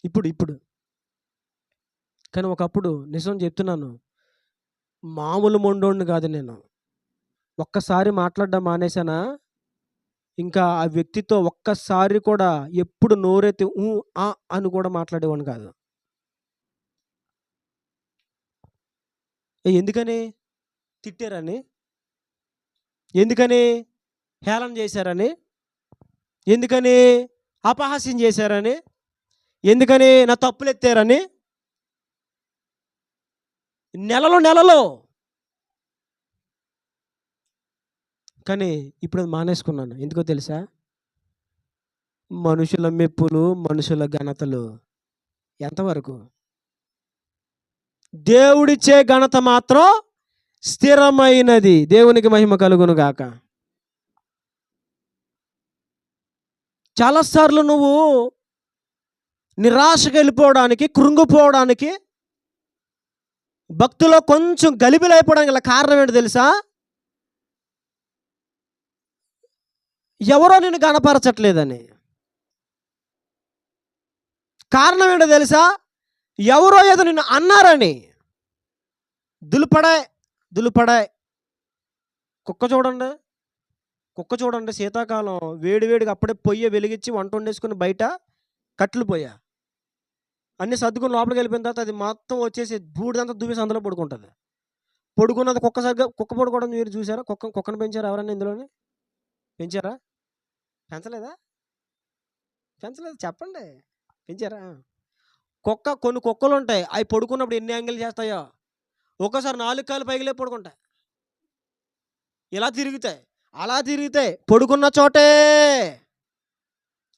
ఇప్పుడు కానీ ఒకప్పుడు నిజం చెప్తున్నాను, మామూలు మొండోడిని కాదు నేను. ఒక్కసారి మాట్లాడడం మానేశానా, ఇంకా ఆ వ్యక్తితో ఒక్కసారి కూడా ఎప్పుడు నోరెత్తి ఆ అని కూడా మాట్లాడేవాడిని కాదు. ఎందుకని? తిట్టారని? ఎందుకని? హేళన చేశారని? ఎందుకని? అపహాస్యం చేశారని? ఎందుకని? నా తప్పులు ఎత్తారని? నెలలో కానీ ఇప్పుడు అది మానేసుకున్నాను. ఎందుకో తెలుసా? మనుషుల మెప్పులు, మనుషుల ఘనతలు ఎంతవరకు? దేవుడిచ్చే ఘనత మాత్రం స్థిరమైనది. దేవునికి మహిమ కలుగును గాక. చాలాసార్లు నువ్వు నిరాశకు వెళ్ళిపోవడానికి, కృంగిపోవడానికి, భక్తిలో కొంచెం గలిబిలైపోవడానికి గల కారణం ఏంటో తెలుసా? ఎవరో నిన్ను గణపరచట్లేదని. కారణం ఏంటో తెలుసా? ఎవరో ఏదో నిన్ను అన్నారని. దులుపడాయ్. కుక్క చూడండి, శీతాకాలం వేడివేడిగా అప్పుడే పొయ్యి వెలిగించి వంట వండేసుకుని బయట కట్లు పోయా అన్ని సర్దుకుని లోపలికి వెళ్ళిపోయిన తర్వాత అది మొత్తం వచ్చేసి బూడిదంతా దువ్వేసి అందులో పడుకుంటుంది. పడుకున్నది కుక్క పడుకోవడం మీరు చూసారా? కుక్కను పెంచారా ఎవరన్నా ఇందులోనే? పెంచారా? పెంచలేదు చెప్పండి. పెంచారా? కొన్ని కుక్కలు ఉంటాయి, అవి పడుకున్నప్పుడు ఎన్ని యాంగిల్ చేస్తాయో. ఒక్కసారి 4 కాళ్ళు పైకిలే పడుకుంటాయి, ఇలా తిరుగుతాయి, అలా తిరుగుతాయి, పడుకున్న చోటే.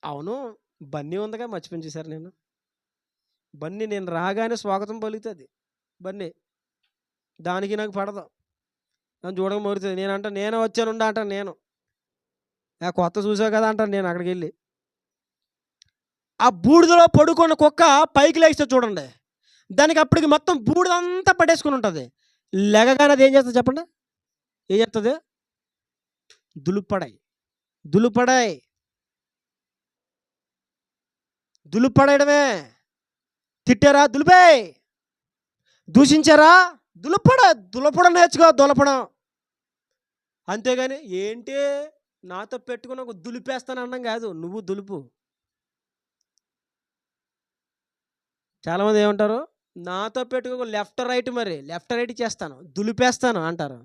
అవును, బన్నీ ఉందిగా, మర్చిపోయి చూసారు నేను. బన్నీ నేను రాగానే స్వాగతం పలుకుతుంది. బన్నీ దానికి నాకు పడదు, నన్ను చూడక మొరుతుంది. నేను వచ్చానుండా అంటాను. నేను కొత్త చూసావు కదా అంటాను. నేను అక్కడికి వెళ్ళి ఆ బూడిదలో పడుకున్న కుక్క పైకి లేస్తే చూడండి, దానికి అప్పటికి మొత్తం బూడిదంతా పట్టేసుకుని ఉంటుంది. లెగగానే అది ఏం చేస్తుంది చెప్పండి? ఏం చేస్తుంది? దులుపడమే. తిట్టారా? దులిపేయ్. దూషించారా? దులపడం నేర్చుకో, దులపడం. అంతేగాని ఏంటి నాతో పెట్టుకుని ఒక దులిపేస్తాను అన్నం కాదు. నువ్వు దులుపు. చాలామంది ఏమంటారు? నాతో పెట్టుకో లెఫ్ట్ రైట్, మరి లెఫ్ట్ రైట్ చేస్తాను, దులిపేస్తాను అంటారు.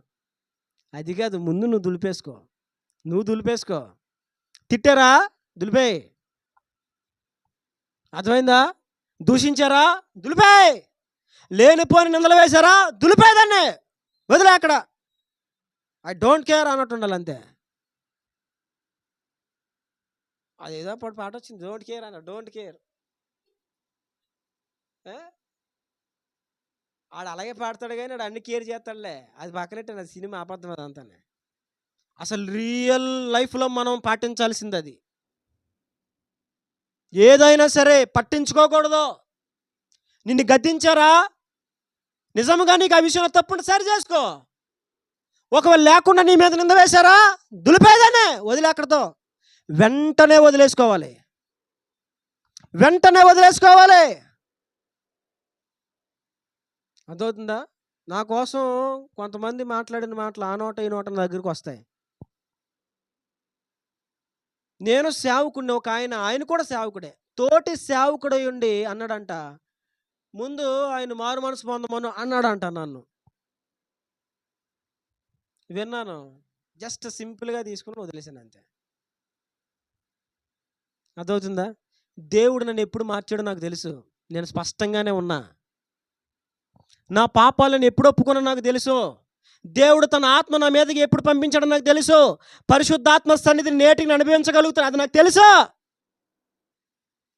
అది కాదు, ముందు నువ్వు దులిపేసుకో. తిట్టారా? దులిపేయ్. అర్థమైందా? దూషించారా? దులిపేయ్. లేనిపోని నిందలు వేశారా? దులిపేదాన్ని, వదిలే అక్కడ. ఐ డోంట్ కేర్ అన్నట్టు ఉండాలి, అంతే. అదేదో పాట వచ్చింది, డోంట్ కేర్ అన్న. Don't care. ఆడు అలాగే పాడతాడు కానీ ఆడు అన్ని కేర్ చేస్తాడులే. అది పక్కనట్టే, అది సినిమా అబద్ధం అదంతానే. అసలు రియల్ లైఫ్లో మనం పాటించాల్సింది అది. ఏదైనా సరే పట్టించుకోకూడదు. నిన్ను గద్దించారా? నిజంగా నీకు ఆ విషయంలో తప్పుంటే సరి చేసుకో. ఒకవేళ లేకుండా నీ మీద నింద వేశారా? దులిపేదానే, వదిలే అక్కడితో. వెంటనే వదిలేసుకోవాలి. అర్థమవుతుందా? నా కోసం కొంతమంది మాట్లాడిన మాటలు ఆ నోట ఈ నోట నా దగ్గరికి వస్తాయి. నేను సేవకుడిని, ఒక ఆయన కూడా సేవకుడే, తోటి సేవకుడై ఉండి అన్నాడంట, ముందు ఆయన మారు మనసు పొందమను అన్నాడంట. నన్ను విన్నాను, జస్ట్ సింపుల్గా తీసుకుని వదిలేసాను, అంతే. అర్థమవుతుందా? దేవుడు నన్ను ఎప్పుడు మార్చాడో నాకు తెలుసు. నేను స్పష్టంగానే ఉన్నా. నా పాపాలను ఎప్పుడు ఒప్పుకున్నా నాకు తెలుసు. దేవుడు తన ఆత్మ నా మీదకి ఎప్పుడు పంపించాడో నాకు తెలుసు. పరిశుద్ధాత్మ సన్నిధిని నేటికి అనుభవించగలుగుతాను, అది నాకు తెలుసు.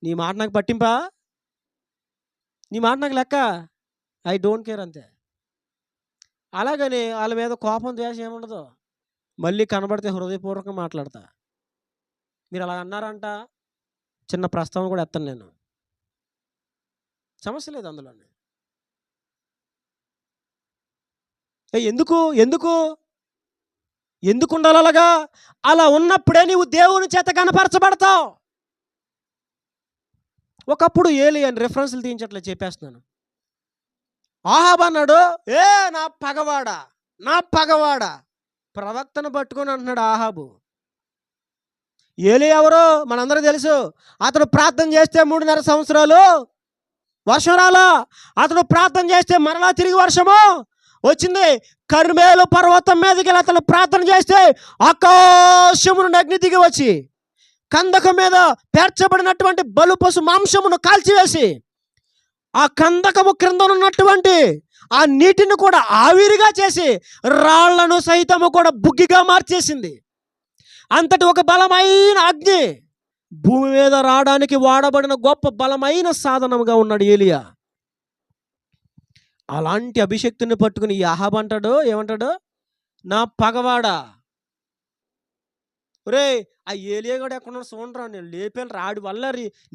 నీ మాట నాకు పట్టింపా? నీ మాట నాకు లెక్క? ఐ డోంట్ కేర్, అంతే. అలాగని వాళ్ళ మీద కోపం ద్వేషం ఏముండదు. మళ్ళీ కనబడితే హృదయపూర్వకంగా మాట్లాడతా. మీరు అలా అన్నారంట, చిన్న ప్రస్తావన కూడా ఎత్తాను నేను, సమస్య లేదు అందులోనే. ఎందుకు ఎందుకు ఎందుకు ఉండాలి అలాగా? అలా ఉన్నప్పుడే నీవు దేవుని చేత కనపరచబడతావు. ఒకప్పుడు ఏలి అని రెఫరెన్స్లు తీయించట్లే, చెప్పేస్తున్నాను. ఆహాబు అన్నాడు, నా పగవాడా, నా పగవాడా, ప్రవక్తను పట్టుకొని అంటున్నాడు ఆహాబు. ఏలి ఎవరో మనందరూ తెలుసు. అతడు ప్రార్థన చేస్తే 3.5 సంవత్సరాలు వర్షం రాలా. అతడు ప్రార్థన చేస్తే మరలా తిరిగి వర్షము వచ్చింది. కర్మేలు పర్వతం మీదకి వెళ్ళి అతను ప్రార్థన చేస్తే ఆకాశము నుండి అగ్ని దిగి వచ్చి కందకం మీద పేర్చబడినటువంటి బలు పశు మాంసమును కాల్చివేసి ఆ కందకము క్రింద ఉన్నటువంటి ఆ నీటిని కూడా ఆవిరిగా చేసి రాళ్లను సైతము కూడా బుగ్గిగా మార్చేసింది. అంతటి ఒక బలమైన అగ్ని భూమి మీద రావడానికి వాడబడిన గొప్ప బలమైన సాధనముగా ఉన్నాడు ఏలియా. అలాంటి అభిషక్తుని పట్టుకుని ఈ ఆహాబు అంటాడు, ఏమంటాడు, నా పగవాడా. ఒరే, ఆ ఏలియా కూడా ఎక్కడ చూడరా, నేను లేపాను రాడి వల్ల,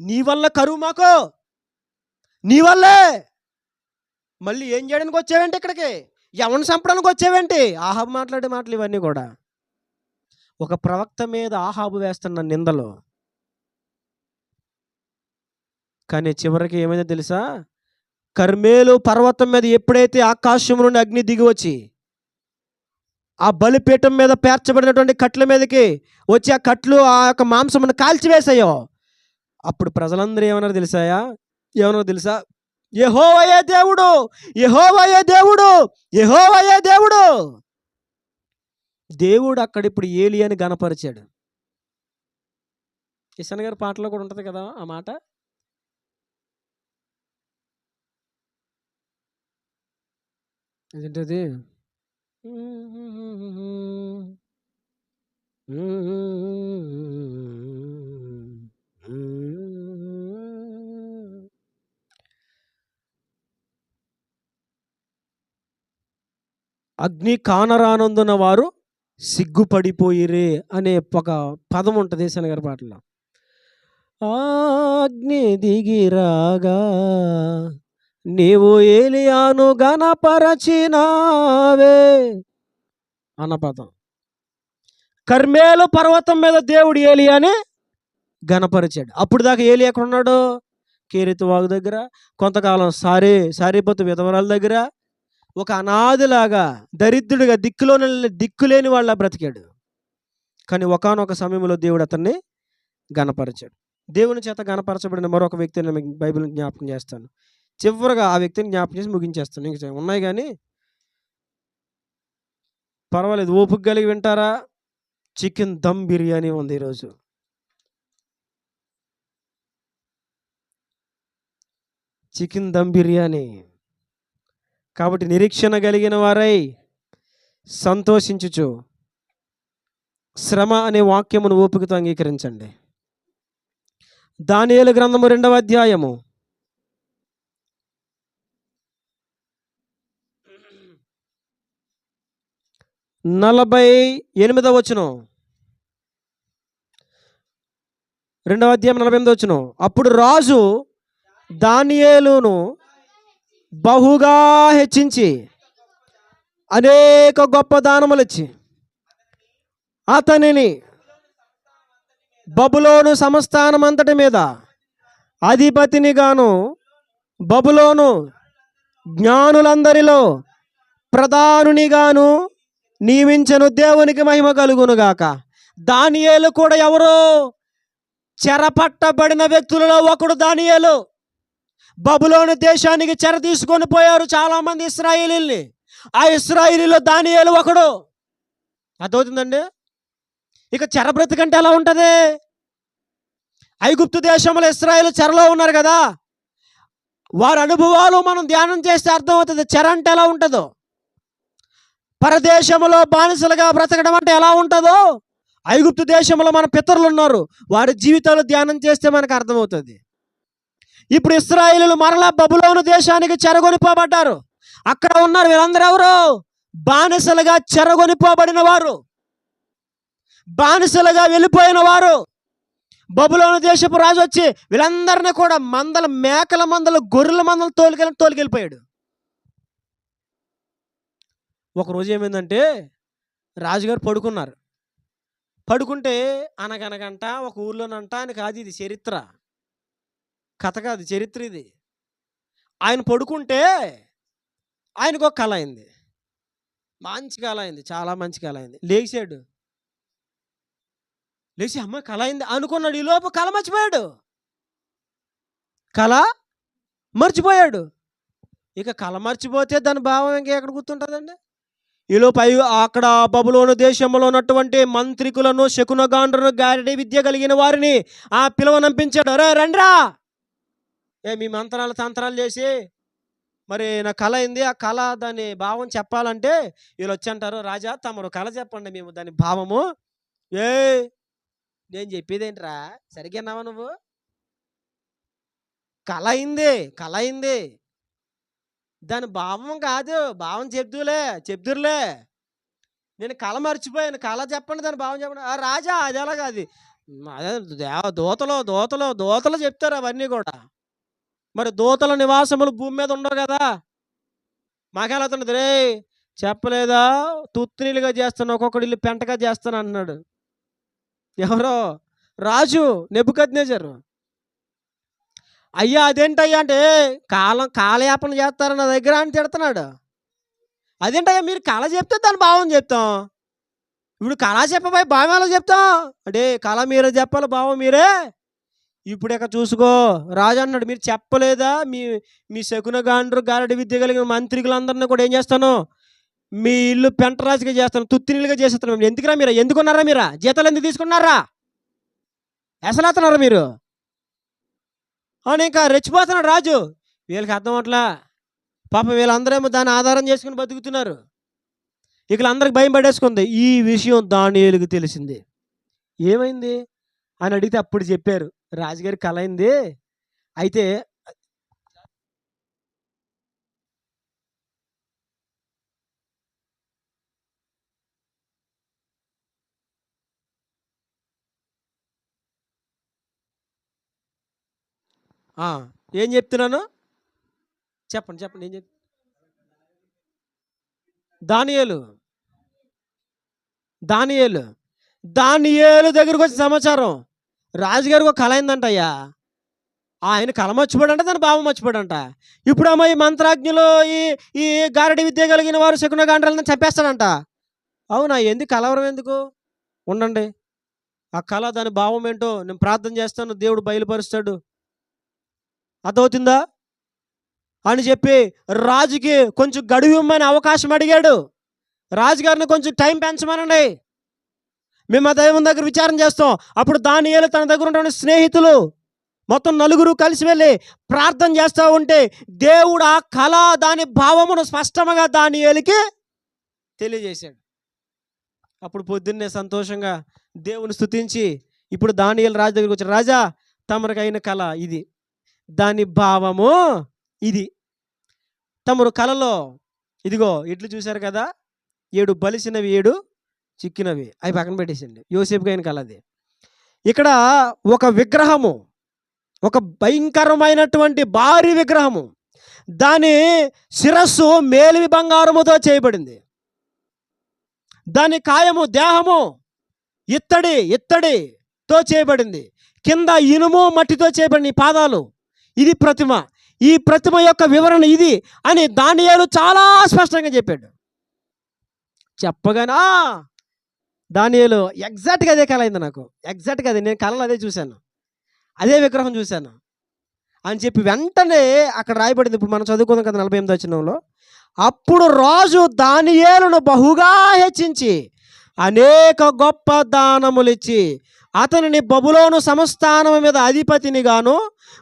నీ వల్ల కరువు మాకు, నీ వల్లే. మళ్ళీ ఏం చేయడానికి వచ్చావేంటి ఇక్కడికి, ఎవరిని చంపడానికి వచ్చావేంటి? ఆహాబు మాట్లాడే మాటలు ఇవన్నీ కూడా. ఒక ప్రవక్త మీద ఆహాబు వేస్తున్న నిందలు. కానీ చివరికి ఏమైందో తెలుసా? కర్మేలు పర్వతం మీద ఎప్పుడైతే ఆకాశం నుండి అగ్ని దిగి వచ్చి ఆ బలిపీఠం మీద పేర్చబడినటువంటి కట్ల మీదకి వచ్చి ఆ కట్లు ఆ యొక్క మాంసమును కాల్చివేసాయో, అప్పుడు ప్రజలందరూ ఏమన్నారు తెలుసా? యెహోవాయే దేవుడు, యెహోవాయే దేవుడు, యెహోవాయే దేవుడు. దేవుడు అక్కడ ఇప్పుడు ఏలియాని గణపరిచాడు. కిషన్ గారి పాటలో కూడా ఉంటుంది కదా ఆ మాట. ఏంటది? అగ్ని కానరానందున వారు సిగ్గుపడిపోయిరే అనే ఒక పదం ఉంటుంది కిషన్ గారి పాటలో. అగ్ని దిగిరాగా నీవు ఏలియాను గణపరచినావే అన్న పదం. కర్మేలు పర్వతం మీద దేవుడు ఏలియాని గణపరిచాడు. అప్పుడు దాకా ఏలియా ఎక్కడ ఉన్నాడు? కేరెతు వాగు దగ్గర, కొంతకాలం సారీపతు విధవరాల దగ్గర ఒక అనాథలాగా దరిద్రుడిగా దిక్కులేని వాళ్ళ బ్రతికాడు. కానీ ఒకానొక సమయంలో దేవుడు అతన్ని గణపరిచాడు. దేవుని చేత గణపరచబడిన మరొక వ్యక్తిని మీకు బైబిల్ జ్ఞాపకం చేస్తాను. చివరిగా ఆ వ్యక్తిని జ్ఞాపకం చేసి ముగించేస్తాను. ఇంకా ఉన్నాయి కానీ పర్వాలేదు, ఓపిక కలిగి వింటారా? చికెన్ దమ్ బిర్యానీ ఉంది ఈరోజు. చికెన్ దమ్ బిర్యానీ కాబట్టి నిరీక్షణ కలిగిన వారై సంతోషించుచు శ్రమ అనే వాక్యమును ఓపికతో అంగీకరించండి. దానియేలు గ్రంథము 2వ అధ్యాయము 48వ వచనం. 2వ అధ్యాయం 48వ వచనం. అప్పుడు రాజు దానియేలును బహుగా హెచ్చించి అనేక గొప్ప దానములు ఇచ్చి అతనిని బబులోను సంస్థానమంతటి మీద అధిపతిని గాను బబులోను జ్ఞానులందరిలో ప్రధానునిగాను నియమించను. దేవునికి మహిమ కలుగునుగాక. దానియేలు కూడా ఎవరో చెరపట్టబడిన వ్యక్తులలో ఒకడు దానియేలు. బబులోను దేశానికి చెర తీసుకొని పోయారు చాలామంది ఇశ్రాయేలీల్ని. ఆ ఇశ్రాయేలీలో దానియేలు ఒకడు. అర్థమవుతుందండి? ఇక చెర బ్రతికంటే ఎలా ఉంటుంది? ఐగుప్తు దేశంలో ఇశ్రాయేలు చెరలో ఉన్నారు కదా, వారి అనుభవాలు మనం ధ్యానం చేస్తే అర్థమవుతుంది చెర అంటే ఎలా ఉంటుందో. పరదేశంలో బానిసలుగా బ్రతకడం అంటే ఎలా ఉంటుందో ఐగుప్తు దేశంలో మన పితరులు ఉన్నారు, వారి జీవితాలు ధ్యానం చేస్తే మనకు అర్థమవుతుంది. ఇప్పుడు ఇశ్రాయేలీయులు మరలా బబులోను దేశానికి చెరగొనిపోబడ్డారు. అక్కడ ఉన్నారు వీళ్ళందరూ ఎవరు? బానిసలుగా చెరగొనిపోబడిన వారు. బానిసలుగా వెళ్ళిపోయిన వారు, బబులోను దేశపు రాజు వచ్చి వీళ్ళందరినీ కూడా మందల, మేకల మందలు, గొర్రెల మందలు తోలుకెళ్ళిపోయాడు. ఒకరోజు ఏమైందంటే రాజుగారు పడుకున్నారు. పడుకుంటే అనగనగంట ఒక ఊర్లోనంట, ఆయన కాదు ఇది చరిత్ర, కథ కాదు, చరిత్ర ఇది. ఆయన పడుకుంటే ఆయనకు ఒక కళ అయింది. మంచి కళ అయింది, చాలా మంచి కళ అయింది. లేచాడు, లేచి అమ్మ కళ అయింది అనుకున్నాడు. ఈ లోపు కళ మర్చిపోయాడు, కళ మర్చిపోయాడు. ఇక కళ మర్చిపోతే దాని భావం ఇంకెక్కడ గుర్తుంటుందండి? ఈలోపు అక్కడ బబులోను దేశంలో ఉన్నటువంటి మంత్రికులను, శకునగాండ్రులను, గారడీ విద్య కలిగిన వారిని ఆ పిలువనంపించాడు. అరే రండ్రా, మీ మంత్రాలు తంత్రాలు చేసి మరి నా కళ అయింది, ఆ కళ దాని భావం చెప్పాలంటే వీళ్ళు వచ్చి అంటారు, రాజా తమరు కళ చెప్పండి, మేము దాని భావము. ఏ నేను చెప్పేదేంట్రా, సరిగ్గా అన్నావా నువ్వు? కళ అయింది, కళ అయింది, దాని భావం కాదు, భావం చెప్తురులే. నేను కళ మర్చిపోయాను, కళ చెప్పండి, దాని భావం చెప్పండి. రాజా అది ఎలాగా, అది అదే దోతలు చెప్తారు అవన్నీ కూడా. మరి దూతల నివాసములు భూమి మీద ఉండవు కదా. మాకెళ్తుంది రే, చెప్పలేదా తుత్తినీలుగా చేస్తాను, ఒక్కొక్కడు ఇల్లు పెంటగా చేస్తాను అన్నాడు. ఎవరో రాజు నెబుకద్నెజరు. అయ్యా అదేంటయ్యా అంటే, కాలయాపన చేస్తారని నా దగ్గర అని తిడుతున్నాడు. అదేంటయ్యా మీరు కళ చెప్తే దాని భావం చెప్తాం, ఇప్పుడు కళ చెప్పబోయి భావం ఎలా చెప్తాం అంటే, కళ మీరే చెప్పాలి, భావం మీరే. ఇప్పుడు ఇక చూసుకో, రాజు అన్నాడు, మీరు చెప్పలేదా మీ శకునగాండ్రు, గారడి విద్య కలిగిన మంత్రికులందరినీ కూడా ఏం చేస్తాను, మీ ఇల్లు పెంటరాజుగా చేస్తాను, తుత్తినీలుగా చేసేస్తాను. ఎందుకురా మీరు, ఎందుకున్నారా మీరు, జీతాలు ఎందుకు తీసుకున్నారా, ఎసలేస్తున్నారా మీరు అని ఇంకా రెచ్చిపోతున్నాడు రాజు. వీళ్ళకి అర్థం అట్లా, పాపం వీళ్ళందరేమో దాన్ని ఆధారం చేసుకుని బతుకుతున్నారు. వీళ్ళందరికి భయం పడేసుకుంది. ఈ విషయం దానియేలుకు తెలిసింది. ఏమైంది అని అడిగితే అప్పుడు చెప్పారు, రాజుగారి కళ అయింది. అయితే ఏం చెప్తున్నాను చెప్పండి, ఏం చెప్ దానియేలు దగ్గరకు వచ్చిన సమాచారం, రాజుగారికి ఒక కళ అయిందంటయ్యా. ఆయన కళ మర్చిపోడంట, దాని భావం మర్చిపోడంట. ఇప్పుడేమో ఈ మంత్రాజ్ఞలో ఈ గారడి విద్య కలిగిన వారు శకునగాండ్రులను చంపేస్తాడంట. అవునా, ఎందుకు కలవరం, ఎందుకు ఉండండి, ఆ కళ దాని భావం ఏంటో నేను ప్రార్థన చేస్తాను, దేవుడు బయలుపరుస్తాడు, అర్థమవుతుందా అని చెప్పి రాజుకి కొంచెం గడువు ఇవ్వమని అవకాశం అడిగాడు. రాజుగారిని కొంచెం టైం పెంచమనండి, మేము ఆ దైవం దగ్గర విచారణ చేస్తాం. అప్పుడు దానియేలు తన దగ్గర ఉన్న స్నేహితులు మొత్తం నలుగురు కలిసి వెళ్ళి ప్రార్థన చేస్తూ ఉంటే దేవుడు ఆ కళ దాని భావమును స్పష్టంగా దానియేలుకి తెలియజేశాడు. అప్పుడు పొద్దున్నే సంతోషంగా దేవుని స్తుతించి ఇప్పుడు దానియేలు రాజు దగ్గరికి వచ్చాడు. రాజా తమరికైన కళ ఇది, దాని భావము ఇది. తమరు కళలో ఇదిగో ఇట్లు చూశారు కదా, 7 బలిసినవి 7 చిక్కినవి, అవి పక్కన పెట్టేసండి. యోసేపుకి అయిన కళ అది. ఇక్కడ ఒక విగ్రహము, ఒక భయంకరమైనటువంటి భారీ విగ్రహము, దాని శిరస్సు మేలిమి బంగారముతో చేయబడింది, దాని కాయము దేహము ఇత్తడితో చేయబడింది, కింద ఇనుము మట్టితో చేయబడిన పాదాలు. ఇది ప్రతిమ, ఈ ప్రతిమ యొక్క వివరణ ఇది అని దానియేలు చాలా స్పష్టంగా చెప్పాడు. చెప్పగానే దానియేలు ఎగ్జాక్ట్గా అదే కళ అయింది నాకు, ఎగ్జాక్ట్గా అదే, నేను కళలో అదే చూశాను, అదే విగ్రహం చూశాను అని చెప్పి వెంటనే అక్కడ రాయబడింది. ఇప్పుడు మనం చదువుకుందాం కదా 48వ వచనంలో, అప్పుడు రాజు దానియేలును బహుగా హెచ్చించి అనేక గొప్ప దానములిచ్చి అతనిని బబులోను సంస్థానం మీద అధిపతిని గాను,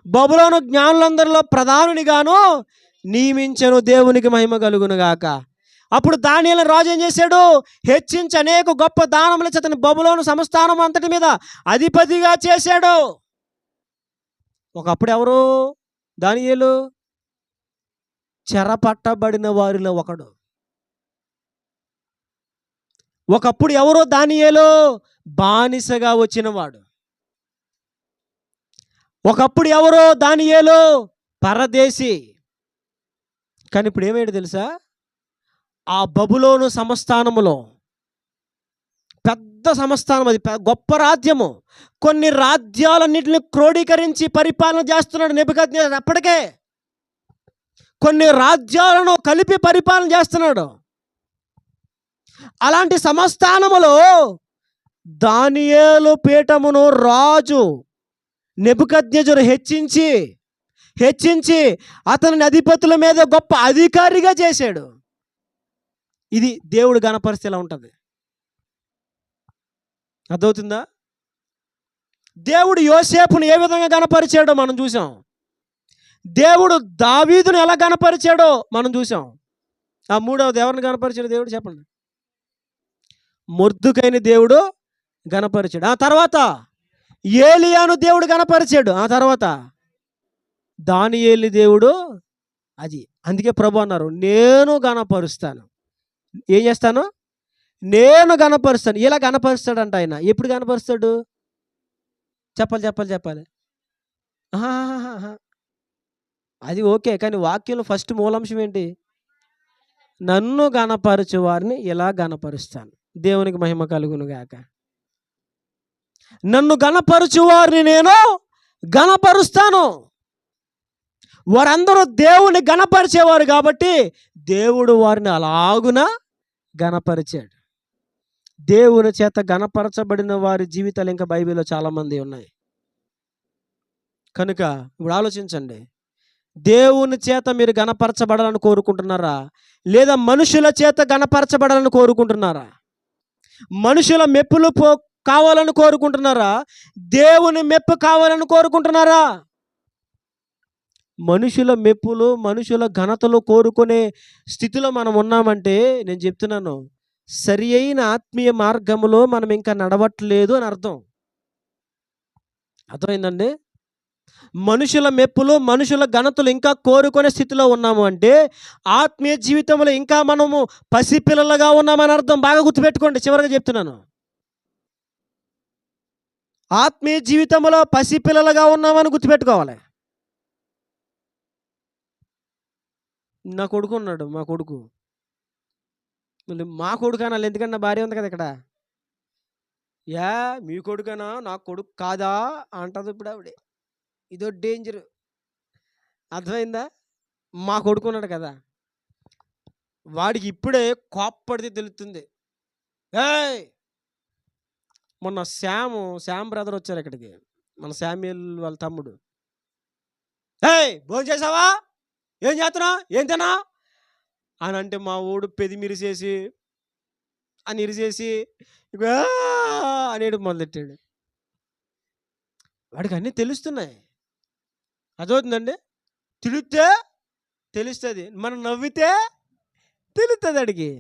బబులోను జ్ఞానులందరిలో ప్రధానుని గాను నియమించెను. దేవునికి మహిమ కలుగునుగాక. అప్పుడు దానియేలు రాజు ఏం చేశాడు, హెచ్చించి అనేక గొప్ప దానములు ఇచ్చి అతని బబులోను సంస్థానం అంతటి మీద అధిపతిగా చేశాడు. ఒకప్పుడు ఎవరు దానియేలు? చెరపట్టబడిన వారిలో ఒకడు. ఒకప్పుడు ఎవరో దానియేలు బానిసగా వచ్చినవాడు. ఒకప్పుడు ఎవరో దానియేలు పరదేశి. కానీ ఇప్పుడు ఏమయ్యాడు తెలుసా? ఆ బబులోను సంస్థానములో పెద్ద సంస్థానం, అది గొప్ప రాజ్యము. కొన్ని రాజ్యాలన్నింటిని క్రోడీకరించి పరిపాలన చేస్తున్నాడు నెబుకద్నెజరు. అప్పటికే కొన్ని రాజ్యాలను కలిపి పరిపాలన చేస్తున్నాడు. అలాంటి సంస్థానములో దానియేలు పీఠమును రాజు నెబుకద్నెజరు హెచ్చించి అతని అధిపతుల మీద గొప్ప అధికారిగా చేశాడు. ఇది దేవుడు గణపరిస్తే ఎలా ఉంటుంది? అర్థమవుతుందా? దేవుడు యోసేపును ఏ విధంగా గణపరిచాడో మనం చూసాం. దేవుడు దావీదును ఎలా గణపరిచాడో మనం చూసాం. ఆ మూడవది ఎవరిని గణపరిచాడు దేవుడు చెప్పండి? మొర్దుకైన దేవుడు గణపరిచాడు. ఆ తర్వాత ఏలియాను దేవుడు గణపరిచాడు. ఆ తర్వాత దానియేలు దేవుడు అది. అందుకే ప్రభు అన్నారు, నేను గణపరుస్తాను. ఏం చేస్తాను? నేను గణపరుస్తాను. ఇలా గణపరుస్తాడంట ఆయన. ఎప్పుడు గణపరుస్తాడు? చెప్పాలి. ఆహాహాహా. అది ఓకే, కానీ వాక్యంలో ఫస్ట్ మూలాంశం ఏంటి? నన్ను గణపరచు వారిని ఇలా గణపరుస్తాను. దేవునికి మహిమ కలుగును గాక. నన్ను గణపరచు వారిని నేను గణపరుస్తాను. వారందరూ దేవుని గణపరిచేవారు కాబట్టి దేవుడు వారిని అలాగున గణపరిచాడు. దేవుని చేత గణపరచబడిన వారి జీవితాలు ఇంకా బైబిల్లో చాలామంది ఉన్నాయి. కనుక ఇప్పుడు ఆలోచించండి, దేవుని చేత మీరు గణపరచబడాలని కోరుకుంటున్నారా, లేదా మనుషుల చేత గణపరచబడాలని కోరుకుంటున్నారా? మనుషుల మెప్పులు కావాలని కోరుకుంటున్నారా, దేవుని మెప్పు కావాలని కోరుకుంటున్నారా? మనుషుల మెప్పులు, మనుషుల ఘనతలు కోరుకునే స్థితిలో మనం ఉన్నామంటే నేను చెప్తున్నాను, సరి అయిన ఆత్మీయ మార్గంలో మనం ఇంకా నడవట్లేదు అని అర్థం. అర్థమైందండి? మనుషుల మెప్పులు, మనుషుల ఘనతలు ఇంకా కోరుకునే స్థితిలో ఉన్నాము అంటే ఆత్మీయ జీవితంలో ఇంకా మనము పసిపిల్లలుగా ఉన్నామని అర్థం. బాగా గుర్తుపెట్టుకోండి, చివరిగా చెప్తున్నాను. ఆత్మీయ జీవితంలో పసిపిల్లలుగా ఉన్నామని గుర్తుపెట్టుకోవాలి. నా కొడుకు ఉన్నాడు, మా కొడుకు. మా కొడుకు అనాలి, ఎందుకంటే నా భార్య ఉంది కదా ఇక్కడ. మీ కొడుకనా, నా కొడుకు కాదా అంటది ఇప్పుడు ఆవిడ. ఇదో డేంజర్. అర్థమైందా? మా కొడుకు ఉన్నాడు కదా, వాడికి ఇప్పుడే కోప్పడితే తెలుస్తుంది. మొన్న శ్యామ్ బ్రదర్ వచ్చారు ఇక్కడికి, మన శామ్యూల్ వాళ్ళ తమ్ముడు. భోజనం చేసావా, ఏం చేస్తున్నావు, ఏం తినా అని అంటే మా ఊడు పెదిమిరిసేసి అని ఇరిసేసి అనేడు మొదలెట్టాడు. వాడికి అన్నీ తెలుస్తున్నాయి. అదవుతుందండి. తిడితే తెలుస్తుంది, మనం నవ్వితే తెలుస్తుంది. అడిగి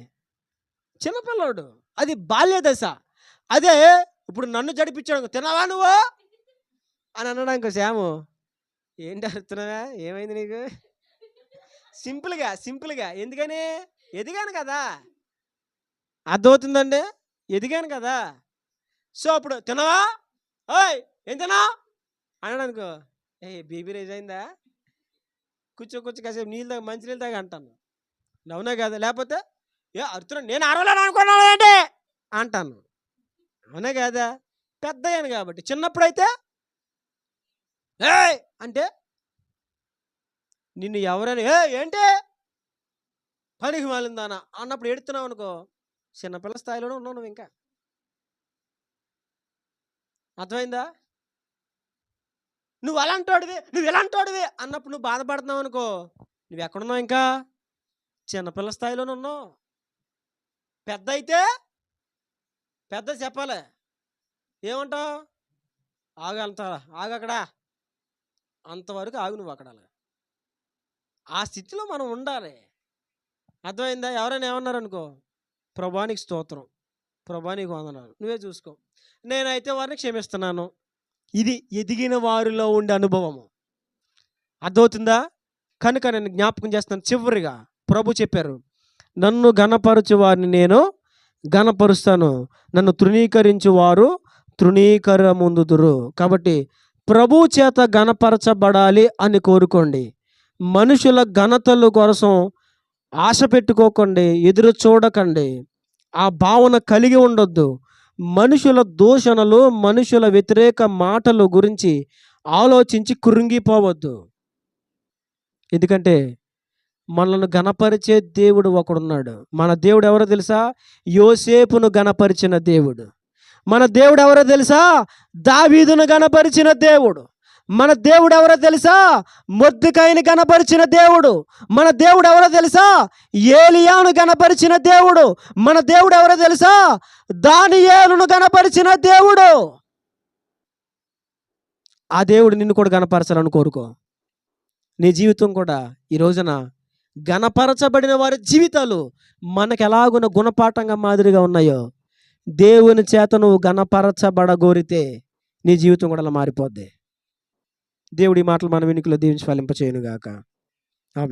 చిన్నపిల్లవాడు, అది బాల్య దశ. అదే ఇప్పుడు నన్ను జడిపించాడు, తినవా నువ్వు అని అన్నాడు శ్యాము. ఏంటి అడుగుతున్నావా, ఏమైంది నీకు? సింపుల్గా ఎందుకని? ఎదిగాను కదా. అర్థమవుతుందండి? ఎదిగాను కదా. సో అప్పుడు తినవా, ఏం తినా అన్నాడు అనుకో, బీబీ రైజ్ అయిందా, కూర్చో కాసేపు నీళ్ళు తాగి, మంచి నీళ్ళు తాగి అంటాను. అవునా కదా? లేకపోతే అరుతున్నా, నేను అరవలేను అనుకున్నాను ఏంటి అంటాను. అవునా కదా? పెద్ద అయ్యాను కాబట్టి. చిన్నప్పుడైతే అంటే నిన్ను ఎవరైనా ఏంటి పనికి మాలిందానా అన్నప్పుడు ఎడుతున్నావు అనుకో, చిన్నపిల్ల స్థాయిలోనే ఉన్నావు నువ్వు. ఇంకా అర్థమైందా? నువ్వు అలాంటోడివి, నువ్వు ఎలాంటోడివి అన్నప్పుడు నువ్వు బాధపడుతున్నావు అనుకో, నువ్వు ఎక్కడున్నావు? ఇంకా చిన్నపిల్ల స్థాయిలోనే ఉన్నావు. పెద్ద అయితే పెద్ద చెప్పాలి. ఏమంటావు? ఆగక్కడ అంతవరకు ఆగు నువ్వు అక్కడ. ఆ స్థితిలో మనం ఉండాలి. అర్థమైందా? ఎవరైనా ఏమన్నారనుకో, ప్రభువానికి స్తోత్రం, ప్రభువానికి వందనాలు, నువ్వే చూసుకో, నేనైతే వారిని క్షమిస్తున్నాను. ఇది ఎదిగిన వారిలో ఉండే అనుభవము. అర్థమవుతుందా? కనుక నేను జ్ఞాపకం చేస్తున్నాను. చివరిగా ప్రభు చెప్పారు, నన్ను ఘనపరచు వారిని నేను ఘనపరుస్తాను, నన్ను తృణీకరించు వారు తృణీకరముందుదురు. కాబట్టి ప్రభు చేత ఘనపరచబడాలి అని కోరుకోండి. మనుషుల ఘనతల కోసం ఆశ పెట్టుకోకండి, ఎదురు చూడకండి, ఆ భావన కలిగి ఉండొద్దు. మనుషుల దూషణలు, మనుషుల వ్యతిరేక మాటలు గురించి ఆలోచించి కృంగిపోవద్దు. ఎందుకంటే మనల్ని గణపరిచే దేవుడు ఒకడున్నాడు. మన దేవుడు ఎవరో తెలుసా? యోసేపును గణపరిచిన దేవుడు. మన దేవుడు ఎవరో తెలుసా? దావీదును గణపరిచిన దేవుడు. మన దేవుడు ఎవరో తెలుసా? మొర్దెకైని గణపరిచిన దేవుడు. మన దేవుడు ఎవరో తెలుసా? ఏలియాను గణపరిచిన దేవుడు. మన దేవుడు ఎవరో తెలుసా? దానియేలును గణపరిచిన దేవుడు. ఆ దేవుడు నిన్ను కూడా గణపరచాలని కోరుకో. నీ జీవితం కూడా ఈ రోజున గణపరచబడిన వారి జీవితాలు మనకు ఎలాగున గుణపాఠంగా మాదిరిగా ఉన్నాయో, దేవుని చేత నువ్వు గణపరచబడగోరితే నీ జీవితం కూడా అలా మారిపోద్ది. దేవుడి మాటలు మన వెనుకలో దీవించి ఫలింపచేయునుగాక. ఆమేన్.